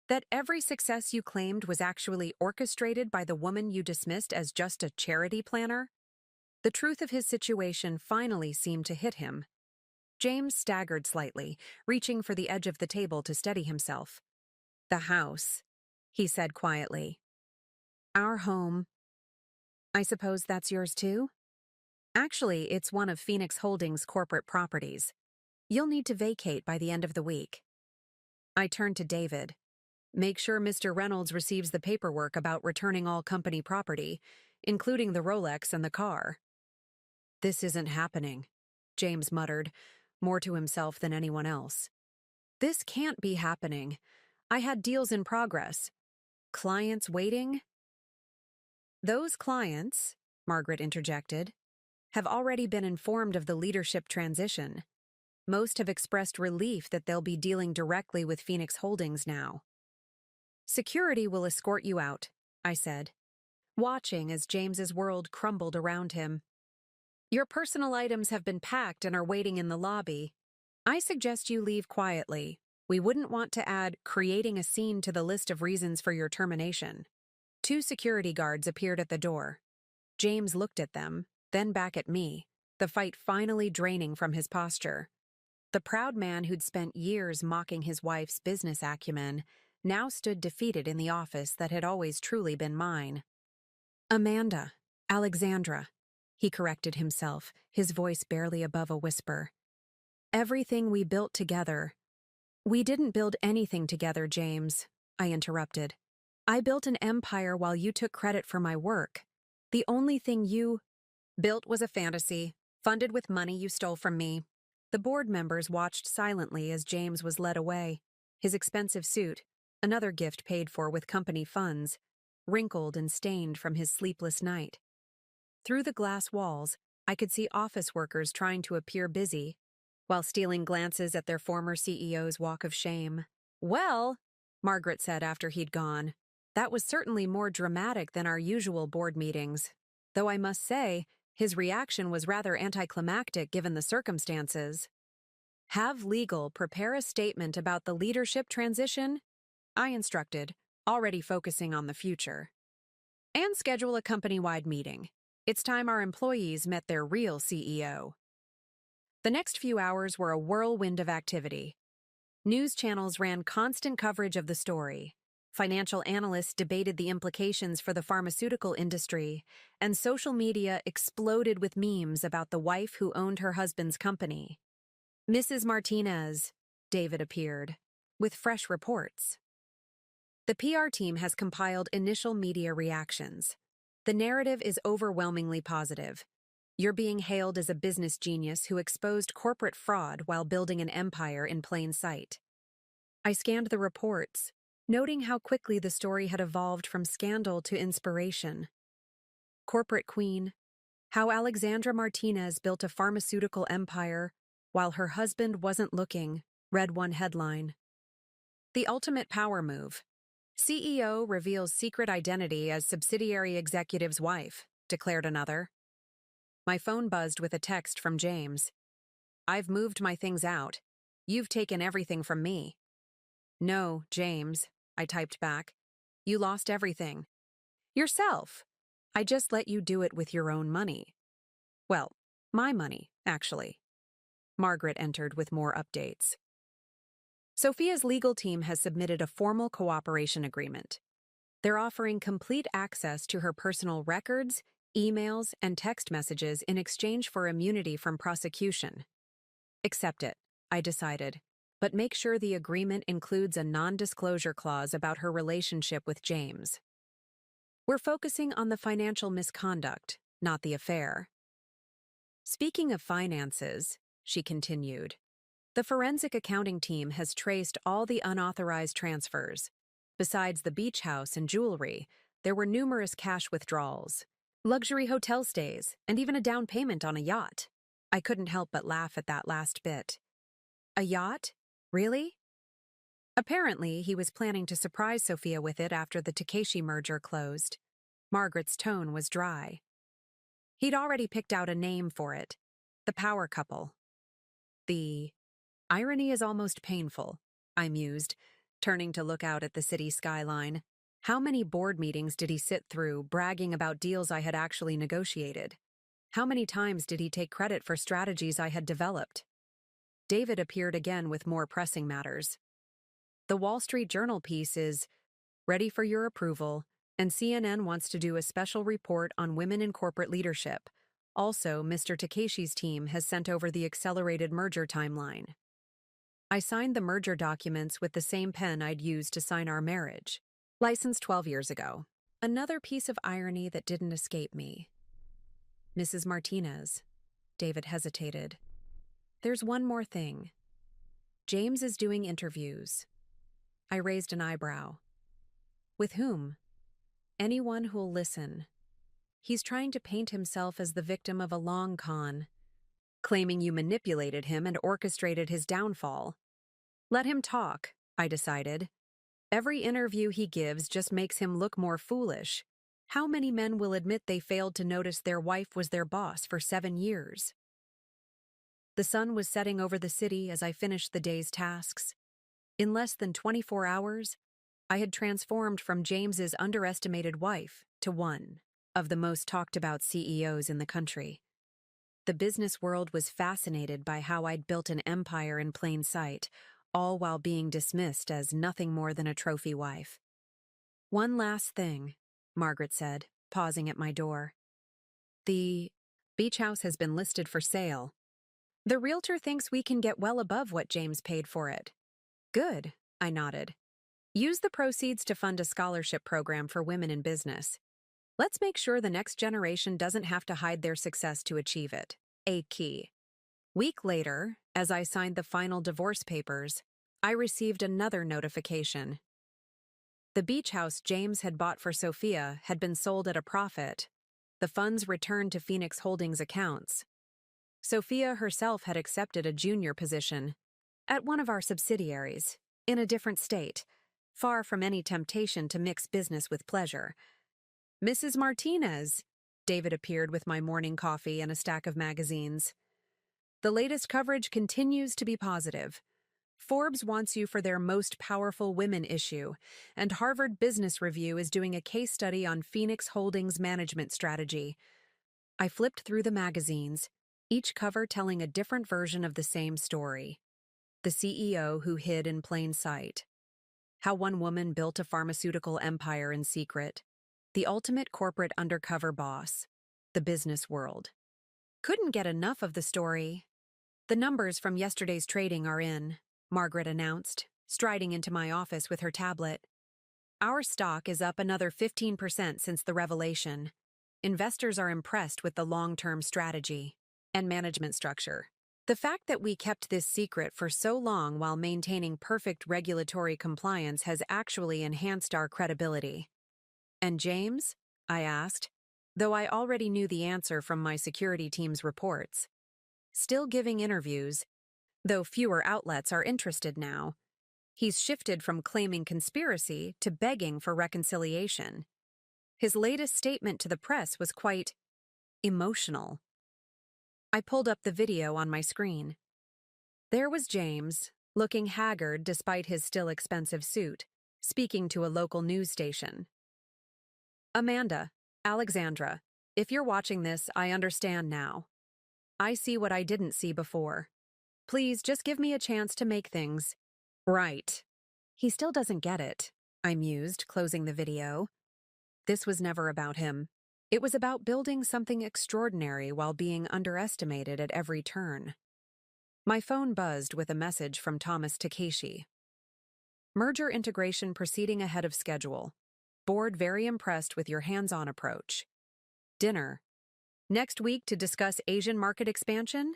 That every success you claimed was actually orchestrated by the woman you dismissed as just a charity planner? The truth of his situation finally seemed to hit him. James staggered slightly, reaching for the edge of the table to steady himself. The house, he said quietly. Our home. I suppose that's yours too? Actually, it's one of Phoenix Holdings' corporate properties. You'll need to vacate by the end of the week. I turned to David. Make sure Mr. Reynolds receives the paperwork about returning all company property, including the Rolex and the car. This isn't happening, James muttered, more to himself than anyone else. This can't be happening. I had deals in progress. Clients waiting? Those clients, Margaret interjected, have already been informed of the leadership transition. Most have expressed relief that they'll be dealing directly with Phoenix Holdings now. Security will escort you out, I said, watching as James's world crumbled around him. Your personal items have been packed and are waiting in the lobby. I suggest you leave quietly. We wouldn't want to add creating a scene to the list of reasons for your termination. 2 security guards appeared at the door. James looked at them, then back at me, the fight finally draining from his posture. The proud man who'd spent years mocking his wife's business acumen now stood defeated in the office that had always truly been mine. Amanda, Alexandra, he corrected himself, his voice barely above a whisper. Everything we built together. We didn't build anything together, James, I interrupted. I built an empire while you took credit for my work. The only thing you built was a fantasy, funded with money you stole from me. The board members watched silently as James was led away, his expensive suit, another gift paid for with company funds, wrinkled and stained from his sleepless night. Through the glass walls, I could see office workers trying to appear busy, while stealing glances at their former CEO's walk of shame. "Well," Margaret said after he'd gone, "that was certainly more dramatic than our usual board meetings. Though I must say, his reaction was rather anticlimactic given the circumstances." "Have legal prepare a statement about the leadership transition," I instructed, already focusing on the future. "And schedule a company-wide meeting. It's time our employees met their real CEO." The next few hours were a whirlwind of activity. News channels ran constant coverage of the story. Financial analysts debated the implications for the pharmaceutical industry, and social media exploded with memes about the wife who owned her husband's company. "Mrs. Martinez," David appeared, with fresh reports. "The PR team has compiled initial media reactions. The narrative is overwhelmingly positive. You're being hailed as a business genius who exposed corporate fraud while building an empire in plain sight." I scanned the reports, noting how quickly the story had evolved from scandal to inspiration. "Corporate Queen: How Alexandra Martinez Built a Pharmaceutical Empire While Her Husband Wasn't Looking," read one headline. "The Ultimate Power Move: CEO Reveals Secret Identity as Subsidiary Executive's Wife," declared another. My phone buzzed with a text from James. "I've moved my things out. You've taken everything from me." "No, James," I typed back. "You lost everything." "Yourself. I just let you do it with your own money." "Well, my money, actually." Margaret entered with more updates. "Sophia's legal team has submitted a formal cooperation agreement. They're offering complete access to her personal records, emails, and text messages in exchange for immunity from prosecution." "Accept it," I decided, "but make sure the agreement includes a non-disclosure clause about her relationship with James. We're focusing on the financial misconduct, not the affair." "Speaking of finances," she continued, "the forensic accounting team has traced all the unauthorized transfers. Besides the beach house and jewelry, there were numerous cash withdrawals, luxury hotel stays, and even a down payment on a yacht." I couldn't help but laugh at that last bit. "A yacht? Really?" Apparently, he was planning to surprise Sophia with it after the Takeshi merger closed. Margaret's tone was dry. "He'd already picked out a name for it. The Power Couple." "The irony is almost painful," I mused, turning to look out at the city skyline. How many board meetings did he sit through, bragging about deals I had actually negotiated? How many times did he take credit for strategies I had developed? David appeared again with more pressing matters. "The Wall Street Journal piece is ready for your approval, and CNN wants to do a special report on women in corporate leadership. Also, Mr. Takeshi's team has sent over the accelerated merger timeline." I signed the merger documents with the same pen I'd used to sign our marriage. Licensed 12 years ago. Another piece of irony that didn't escape me. "Mrs. Martinez," David hesitated. "There's one more thing. James is doing interviews." I raised an eyebrow. "With whom?" "Anyone who'll listen. He's trying to paint himself as the victim of a long con, claiming you manipulated him and orchestrated his downfall." "Let him talk," I decided. "Every interview he gives just makes him look more foolish. How many men will admit they failed to notice their wife was their boss for 7 years? The sun was setting over the city as I finished the day's tasks. In less than 24 hours, I had transformed from James's underestimated wife to one of the most talked about CEOs in the country. The business world was fascinated by how I'd built an empire in plain sight, all while being dismissed as nothing more than a trophy wife. "One last thing," Margaret said, pausing at my door. "The beach house has been listed for sale. The realtor thinks we can get well above what James paid for it." "Good," I nodded. "Use the proceeds to fund a scholarship program for women in business. Let's make sure the next generation doesn't have to hide their success to achieve it." A key. Week later, as I signed the final divorce papers, I received another notification. The beach house James had bought for Sophia had been sold at a profit. The funds returned to Phoenix Holdings accounts. Sophia herself had accepted a junior position at one of our subsidiaries, in a different state, far from any temptation to mix business with pleasure. Mrs. Martinez, David appeared with my morning coffee and a stack of magazines. The latest coverage continues to be positive. Forbes wants you for their Most Powerful Women issue, and Harvard Business Review is doing a case study on Phoenix Holdings' management strategy. I flipped through the magazines, each cover telling a different version of the same story. The CEO who hid in plain sight. How one woman built a pharmaceutical empire in secret. The ultimate corporate undercover boss. The business world. Couldn't get enough of the story. The numbers from yesterday's trading are in, Margaret announced, striding into my office with her tablet. Our stock is up another 15% since the revelation. Investors are impressed with the long-term strategy and management structure. The fact that we kept this secret for so long while maintaining perfect regulatory compliance has actually enhanced our credibility. And James? I asked, though I already knew the answer from my security team's reports. Still giving interviews, though fewer outlets are interested now. He's shifted from claiming conspiracy to begging for reconciliation. His latest statement to the press was quite emotional. I pulled up the video on my screen. There was James, looking haggard despite his still expensive suit, speaking to a local news station. Amanda, Alexandra, if you're watching this, I understand now. I see what I didn't see before. Please just give me a chance to make things right. He still doesn't get it, I mused, closing the video. This was never about him. It was about building something extraordinary while being underestimated at every turn. My phone buzzed with a message from Thomas Takeshi. Merger integration proceeding ahead of schedule. Board very impressed with your hands-on approach. Dinner. Next week to discuss Asian market expansion?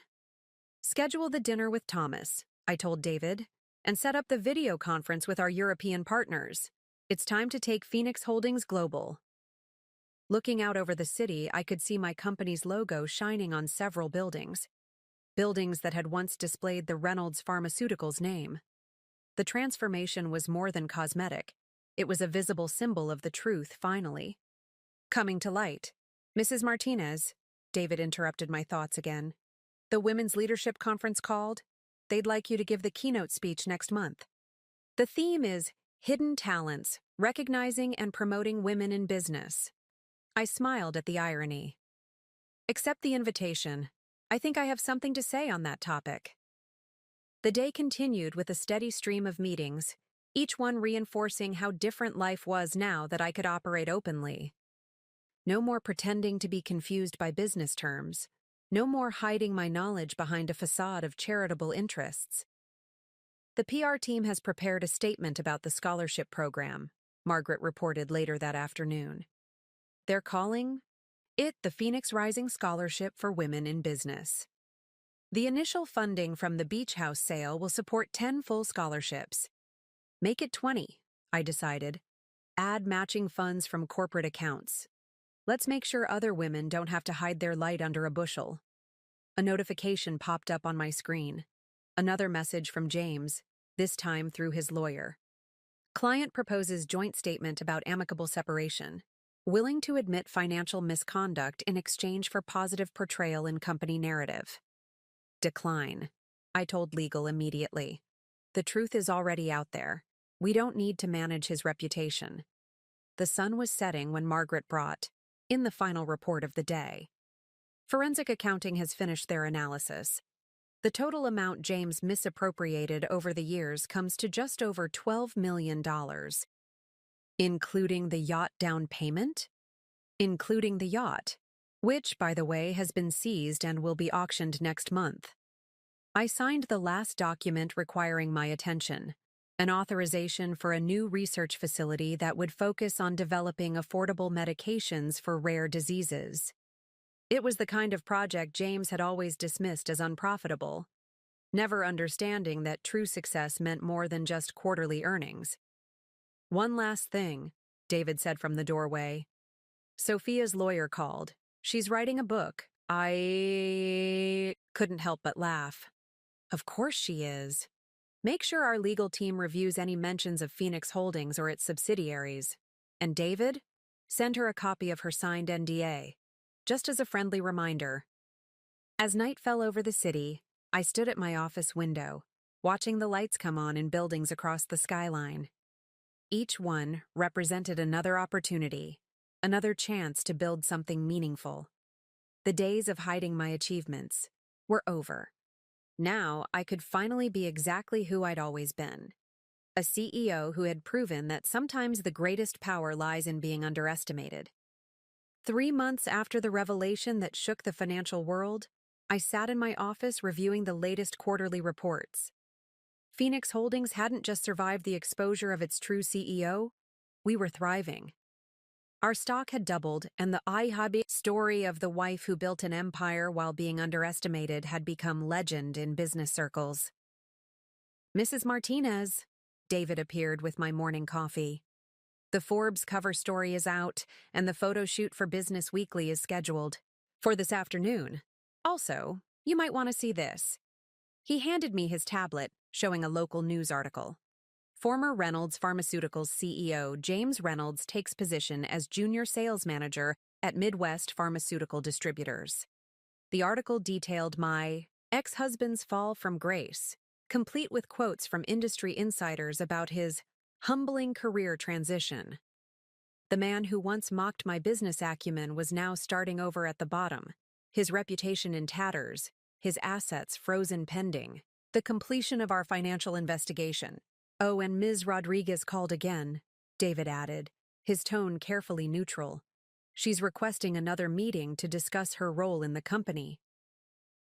Schedule the dinner with Thomas, I told David, and set up the video conference with our European partners. It's time to take Phoenix Holdings global. Looking out over the city, I could see my company's logo shining on several buildings. Buildings that had once displayed the Reynolds Pharmaceuticals name. The transformation was more than cosmetic. It was a visible symbol of the truth, finally. Coming to light. Mrs. Martinez, David interrupted my thoughts again. The Women's Leadership Conference called. They'd like you to give the keynote speech next month. The theme is Hidden Talents, Recognizing and Promoting Women in Business. I smiled at the irony. Accept the invitation. I think I have something to say on that topic. The day continued with a steady stream of meetings, each one reinforcing how different life was now that I could operate openly. No more pretending to be confused by business terms. No more hiding my knowledge behind a facade of charitable interests. The PR team has prepared a statement about the scholarship program, Margaret reported later that afternoon. They're calling it the Phoenix Rising Scholarship for Women in Business. The initial funding from the beach house sale will support 10 full scholarships. Make it 20, I decided. Add matching funds from corporate accounts. Let's make sure other women don't have to hide their light under a bushel. A notification popped up on my screen. Another message from James, this time through his lawyer. Client proposes joint statement about amicable separation. Willing to admit financial misconduct in exchange for positive portrayal in company narrative. Decline. I told legal immediately. The truth is already out there. We don't need to manage his reputation. The sun was setting when Margaret brought in the final report of the day. Forensic accounting has finished their analysis. The total amount James misappropriated over the years comes to just over $12 million. Including the yacht down payment? Including the yacht, which, by the way, has been seized and will be auctioned next month. I signed the last document requiring my attention, an authorization for a new research facility that would focus on developing affordable medications for rare diseases. It was the kind of project James had always dismissed as unprofitable, never understanding that true success meant more than just quarterly earnings. One last thing, David said from the doorway. Sophia's lawyer called. She's writing a book. I couldn't help but laugh. Of course she is. Make sure our legal team reviews any mentions of Phoenix Holdings or its subsidiaries. And David? Send her a copy of her signed NDA, just as a friendly reminder. As night fell over the city, I stood at my office window, watching the lights come on in buildings across the skyline. Each one represented another opportunity, another chance to build something meaningful. The days of hiding my achievements were over. Now I could finally be exactly who I'd always been. A CEO who had proven that sometimes the greatest power lies in being underestimated. 3 months after the revelation that shook the financial world, I sat in my office reviewing the latest quarterly reports. Phoenix Holdings hadn't just survived the exposure of its true CEO, we were thriving. Our stock had doubled, and the IHB story of the wife who built an empire while being underestimated had become legend in business circles. Mrs. Martinez, David appeared with my morning coffee. The Forbes cover story is out, and the photo shoot for Business Weekly is scheduled for this afternoon. Also, you might want to see this. He handed me his tablet, showing a local news article. Former Reynolds Pharmaceuticals CEO James Reynolds takes position as junior sales manager at Midwest Pharmaceutical Distributors. The article detailed my ex-husband's fall from grace, complete with quotes from industry insiders about his humbling career transition. The man who once mocked my business acumen was now starting over at the bottom, his reputation in tatters, his assets frozen pending the completion of our financial investigation. Oh, and Ms. Rodriguez called again, David added, his tone carefully neutral. She's requesting another meeting to discuss her role in the company.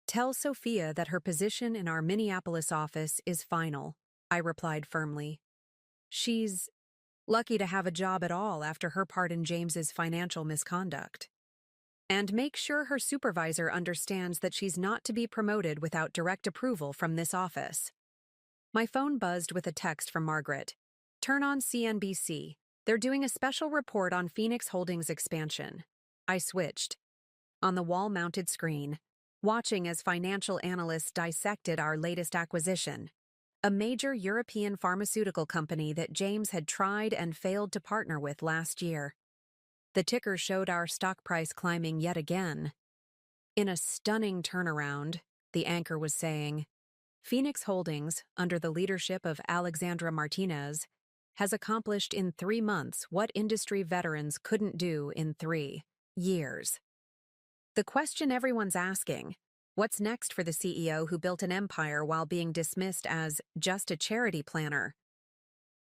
Tell Sophia that her position in our Minneapolis office is final, I replied firmly. She's lucky to have a job at all after her part in James's financial misconduct. And make sure her supervisor understands that she's not to be promoted without direct approval from this office. My phone buzzed with a text from Margaret. Turn on CNBC. They're doing a special report on Phoenix Holdings' expansion. I switched. On the wall-mounted screen, watching as financial analysts dissected our latest acquisition, a major European pharmaceutical company that James had tried and failed to partner with last year. The ticker showed our stock price climbing yet again. In a stunning turnaround, the anchor was saying, Phoenix Holdings, under the leadership of Alexandra Martinez, has accomplished in 3 months what industry veterans couldn't do in 3 years. The question everyone's asking, what's next for the CEO who built an empire while being dismissed as just a charity planner?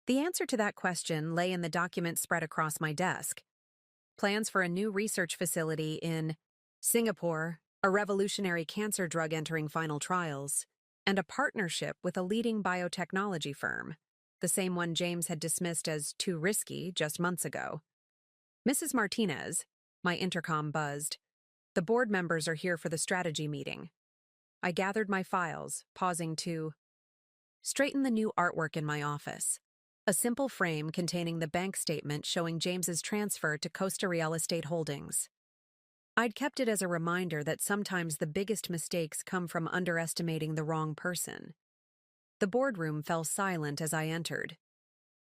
The answer to that question lay in the document spread across my desk. Plans for a new research facility in Singapore, a revolutionary cancer drug entering final trials, and a partnership with a leading biotechnology firm, the same one James had dismissed as too risky just months ago. Mrs. Martinez, my intercom buzzed. The board members are here for the strategy meeting. I gathered my files, pausing to straighten the new artwork in my office. A simple frame containing the bank statement showing James's transfer to Costa Real Estate Holdings. I'd kept it as a reminder that sometimes the biggest mistakes come from underestimating the wrong person. The boardroom fell silent as I entered.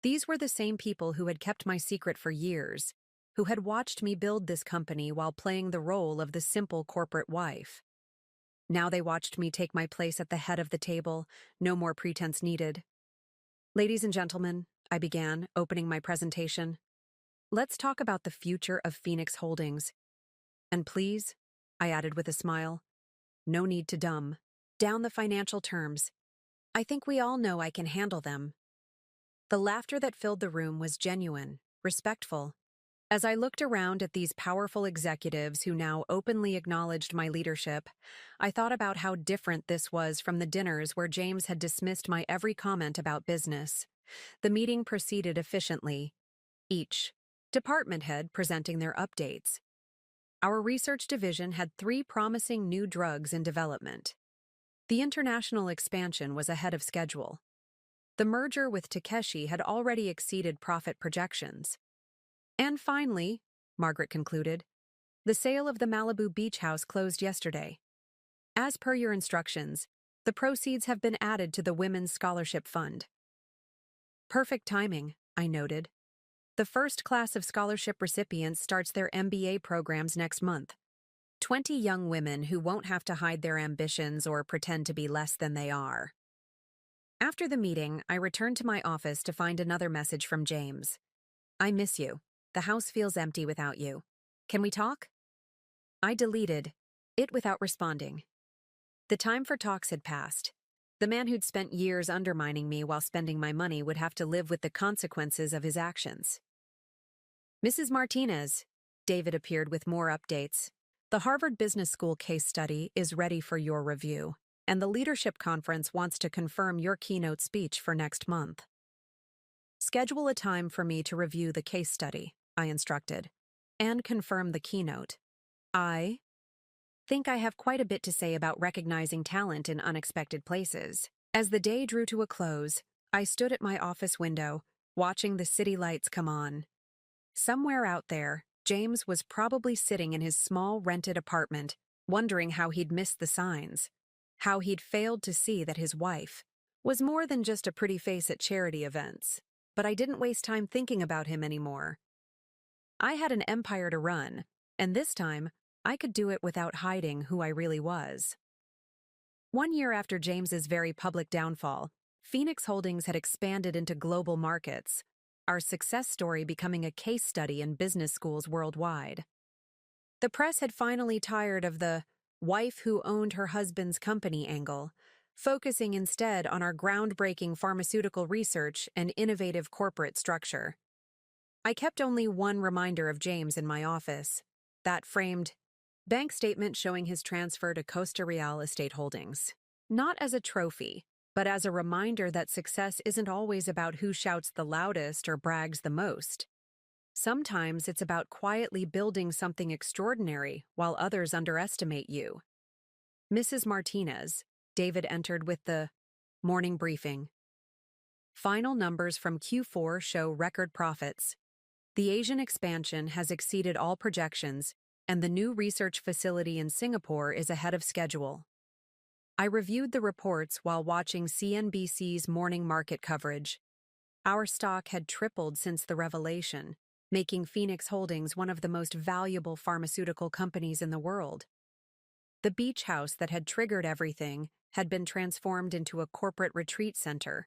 These were the same people who had kept my secret for years, who had watched me build this company while playing the role of the simple corporate wife. Now they watched me take my place at the head of the table, no more pretense needed. Ladies and gentlemen, I began, opening my presentation. Let's talk about the future of Phoenix Holdings. And please, I added with a smile, no need to dumb down the financial terms. I think we all know I can handle them. The laughter that filled the room was genuine, respectful. As I looked around at these powerful executives who now openly acknowledged my leadership, I thought about how different this was from the dinners where James had dismissed my every comment about business. The meeting proceeded efficiently, each department head presenting their updates. Our research division had 3 promising new drugs in development. The international expansion was ahead of schedule. The merger with Takeshi had already exceeded profit projections. And finally, Margaret concluded, the sale of the Malibu beach house closed yesterday. As per your instructions, the proceeds have been added to the Women's Scholarship Fund. Perfect timing, I noted. The first class of scholarship recipients starts their MBA programs next month. 20 young women who won't have to hide their ambitions or pretend to be less than they are. After the meeting, I returned to my office to find another message from James. I miss you. The house feels empty without you. Can we talk? I deleted it without responding. The time for talks had passed. The man who'd spent years undermining me while spending my money would have to live with the consequences of his actions. Mrs. Martinez, David appeared with more updates. The Harvard Business School case study is ready for your review, and the leadership conference wants to confirm your keynote speech for next month. Schedule a time for me to review the case study, I instructed, and confirm the keynote. I think I have quite a bit to say about recognizing talent in unexpected places. As the day drew to a close, I stood at my office window, watching the city lights come on. Somewhere out there, James was probably sitting in his small rented apartment, wondering how he'd missed the signs, how he'd failed to see that his wife was more than just a pretty face at charity events. But I didn't waste time thinking about him anymore. I had an empire to run, and this time, I could do it without hiding who I really was. 1 year after James's very public downfall, Phoenix Holdings had expanded into global markets, our success story becoming a case study in business schools worldwide. The press had finally tired of the wife who owned her husband's company angle, focusing instead on our groundbreaking pharmaceutical research and innovative corporate structure. I kept only one reminder of James in my office, that framed bank statement showing his transfer to Costa Real Estate Holdings. Not as a trophy, but as a reminder that success isn't always about who shouts the loudest or brags the most. Sometimes it's about quietly building something extraordinary while others underestimate you. Mrs. Martinez, David entered with the morning briefing. Final numbers from Q4 show record profits. The Asian expansion has exceeded all projections, and the new research facility in Singapore is ahead of schedule. I reviewed the reports while watching CNBC's morning market coverage. Our stock had tripled since the revelation, making Phoenix Holdings one of the most valuable pharmaceutical companies in the world. The beach house that had triggered everything had been transformed into a corporate retreat center,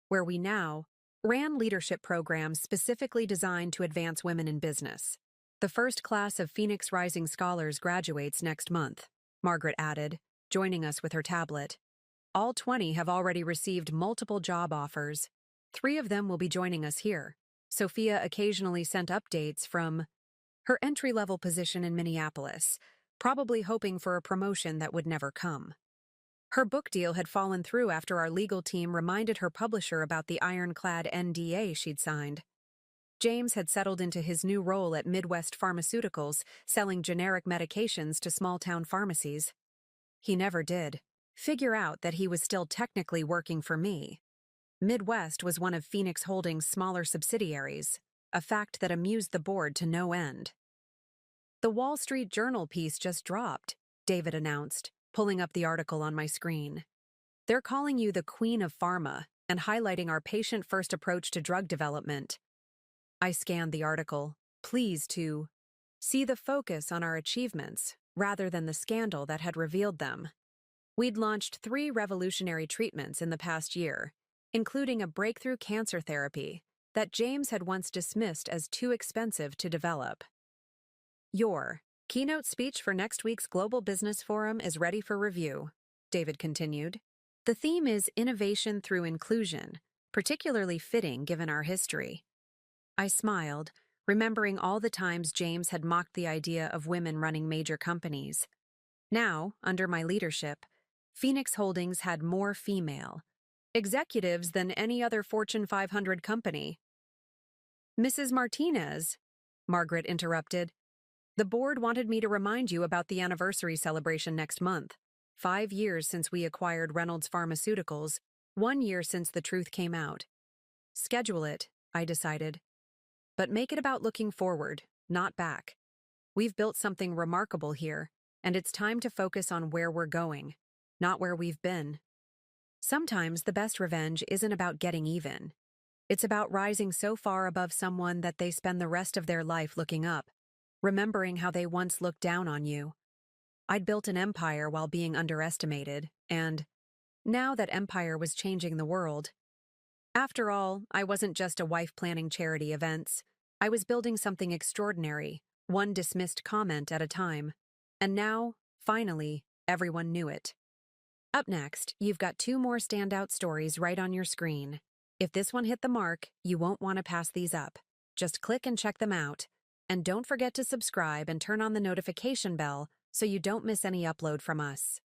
where we now ran leadership programs specifically designed to advance women in business. The first class of Phoenix Rising Scholars graduates next month, Margaret added, joining us with her tablet. All 20 have already received multiple job offers. 3 of them will be joining us here. Sophia occasionally sent updates from her entry-level position in Minneapolis, probably hoping for a promotion that would never come. Her book deal had fallen through after our legal team reminded her publisher about the ironclad NDA she'd signed. James had settled into his new role at Midwest Pharmaceuticals, selling generic medications to small-town pharmacies. He never did figure out that he was still technically working for me. Midwest was one of Phoenix Holdings' smaller subsidiaries, a fact that amused the board to no end. The Wall Street Journal piece just dropped, David announced, pulling up the article on my screen. They're calling you the Queen of Pharma and highlighting our patient-first approach to drug development. I scanned the article, pleased to see the focus on our achievements rather than the scandal that had revealed them. We'd launched 3 revolutionary treatments in the past year, including a breakthrough cancer therapy that James had once dismissed as too expensive to develop. Your keynote speech for next week's Global Business Forum is ready for review, David continued. The theme is innovation through inclusion, particularly fitting given our history. I smiled, remembering all the times James had mocked the idea of women running major companies. Now, under my leadership, Phoenix Holdings had more female executives than any other Fortune 500 company. Mrs. Martinez, Margaret interrupted, the board wanted me to remind you about the anniversary celebration next month. 5 years since we acquired Reynolds Pharmaceuticals, 1 year since the truth came out. Schedule it, I decided. But make it about looking forward, not back. We've built something remarkable here, and it's time to focus on where we're going, not where we've been. Sometimes the best revenge isn't about getting even. It's about rising so far above someone that they spend the rest of their life looking up, remembering how they once looked down on you. I'd built an empire while being underestimated, and now that empire was changing the world. After all, I wasn't just a wife planning charity events. I was building something extraordinary, one dismissed comment at a time. And now, finally, everyone knew it. Up next, you've got 2 more standout stories right on your screen. If this one hit the mark, you won't want to pass these up. Just click and check them out. And don't forget to subscribe and turn on the notification bell so you don't miss any upload from us.